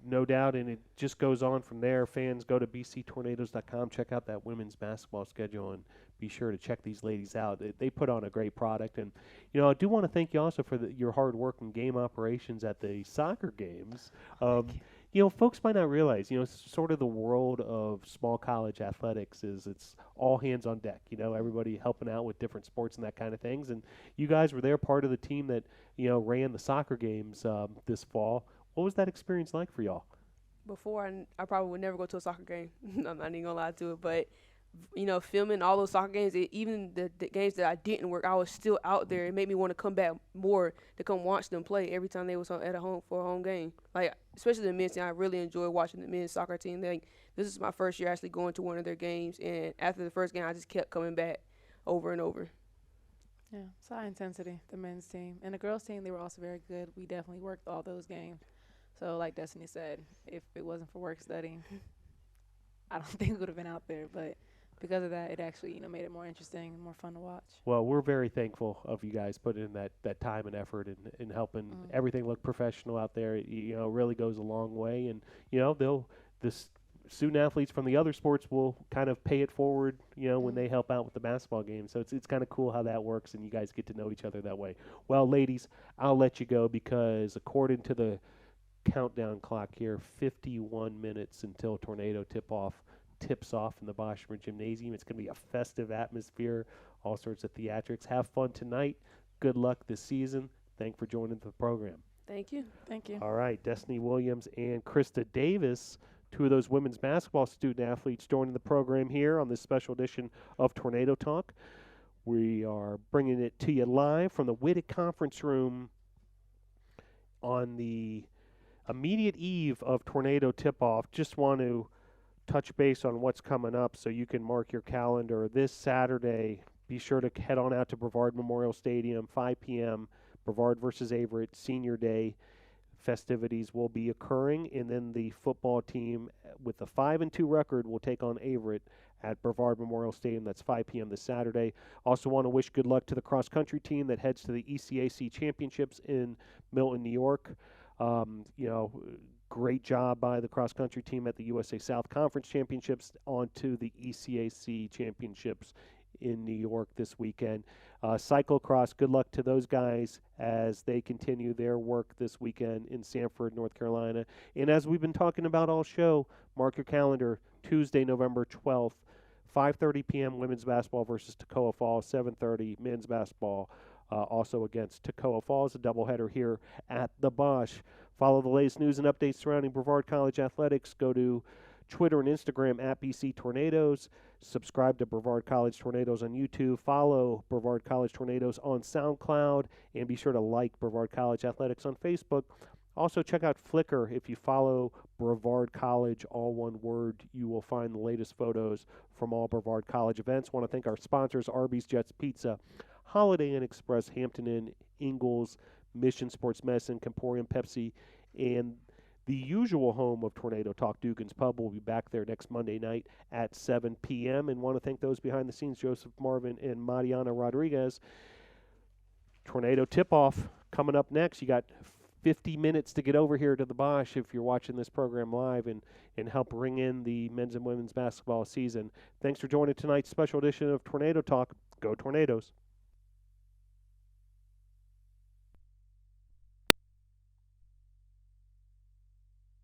[SPEAKER 1] no doubt, and it just goes on from there. Fans, go to bctornadoes.com, check out that women's basketball schedule, and be sure to check these ladies out. They put on a great product, and I do want to thank you also for your hard work in game operations at the soccer games. Folks might not realize, sort of the world of small college athletics is it's all hands on deck. Everybody helping out with different sports and that kind of things, and you guys were there, part of the team that ran the soccer games this fall. What was that experience like for y'all?
[SPEAKER 11] Before, I probably would never go to a soccer game. I'm not even going to lie to it. But, filming all those soccer games, even the games that I didn't work, I was still out there. It made me want to come back more to come watch them play every time they was at a home for a home game. Especially the men's team, I really enjoy watching the men's soccer team. This is my first year actually going to one of their games. And after the first game, I just kept coming back over and over.
[SPEAKER 10] Yeah, it's high intensity, the men's team. And the girls' team, they were also very good. We definitely worked all those games. So like Destiny said, if it wasn't for work studying, I don't think we would have been out there. But because of that, it actually, made it more interesting and more fun to watch.
[SPEAKER 1] Well, we're very thankful of you guys putting in that time and effort in helping everything look professional out there. It really goes a long way. And, the student athletes from the other sports will kind of pay it forward, when they help out with the basketball game. So it's kind of cool how that works, and you guys get to know each other that way. Well, ladies, I'll let you go because according to the countdown clock here, 51 minutes until tornado tip-off. tips off in the Boschmer Gymnasium. It's going to be a festive atmosphere, all sorts of theatrics. Have fun tonight. Good luck this season. Thanks for joining the program.
[SPEAKER 5] Thank you.
[SPEAKER 10] Thank you.
[SPEAKER 1] All right, Destiny Williams and Krista Davis, two of those women's basketball student athletes, joining the program here on this special edition of Tornado Talk. We are bringing it to you live from the Witek Conference Room on the immediate eve of tornado tip-off. Just want to touch base on what's coming up so you can mark your calendar. This Saturday, be sure to head on out to Brevard Memorial Stadium, 5 p.m., Brevard versus Averett, Senior Day. Festivities will be occurring, and then the football team with the 5-2 record will take on Averett at Brevard Memorial Stadium. That's 5 p.m. this Saturday. Also want to wish good luck to the cross-country team that heads to the ECAC Championships in Milton, New York. Great job by the cross-country team at the USA South Conference Championships, on to the ECAC Championships in New York this weekend. Cyclocross, good luck to those guys as they continue their work this weekend in Sanford, North Carolina. And as we've been talking about all show, mark your calendar, Tuesday, November 12th, 5:30 p.m. women's basketball versus Toccoa Falls, 7:30 men's basketball also against Toccoa Falls, a doubleheader here at the Bosch. Follow the latest news and updates surrounding Brevard College athletics. Go to Twitter and Instagram at BC Tornadoes. Subscribe to Brevard College Tornadoes on YouTube. Follow Brevard College Tornadoes on SoundCloud. And be sure to like Brevard College Athletics on Facebook. Also, check out Flickr. If you follow Brevard College, all one word, you will find the latest photos from all Brevard College events. Want to thank our sponsors, Arby's, Jets Pizza, Holiday Inn Express, Hampton Inn, Ingalls, Mission Sports Medicine, Camporium Pepsi, and the usual home of Tornado Talk, Dugan's Pub. Will be back there next Monday night at 7 p.m. And want to thank those behind the scenes, Joseph Marvin and Mariana Rodriguez. Tornado tip-off coming up next. You got 50 minutes to get over here to the Bosch if you're watching this program live and help ring in the men's and women's basketball season. Thanks for joining tonight's special edition of Tornado Talk. Go Tornadoes.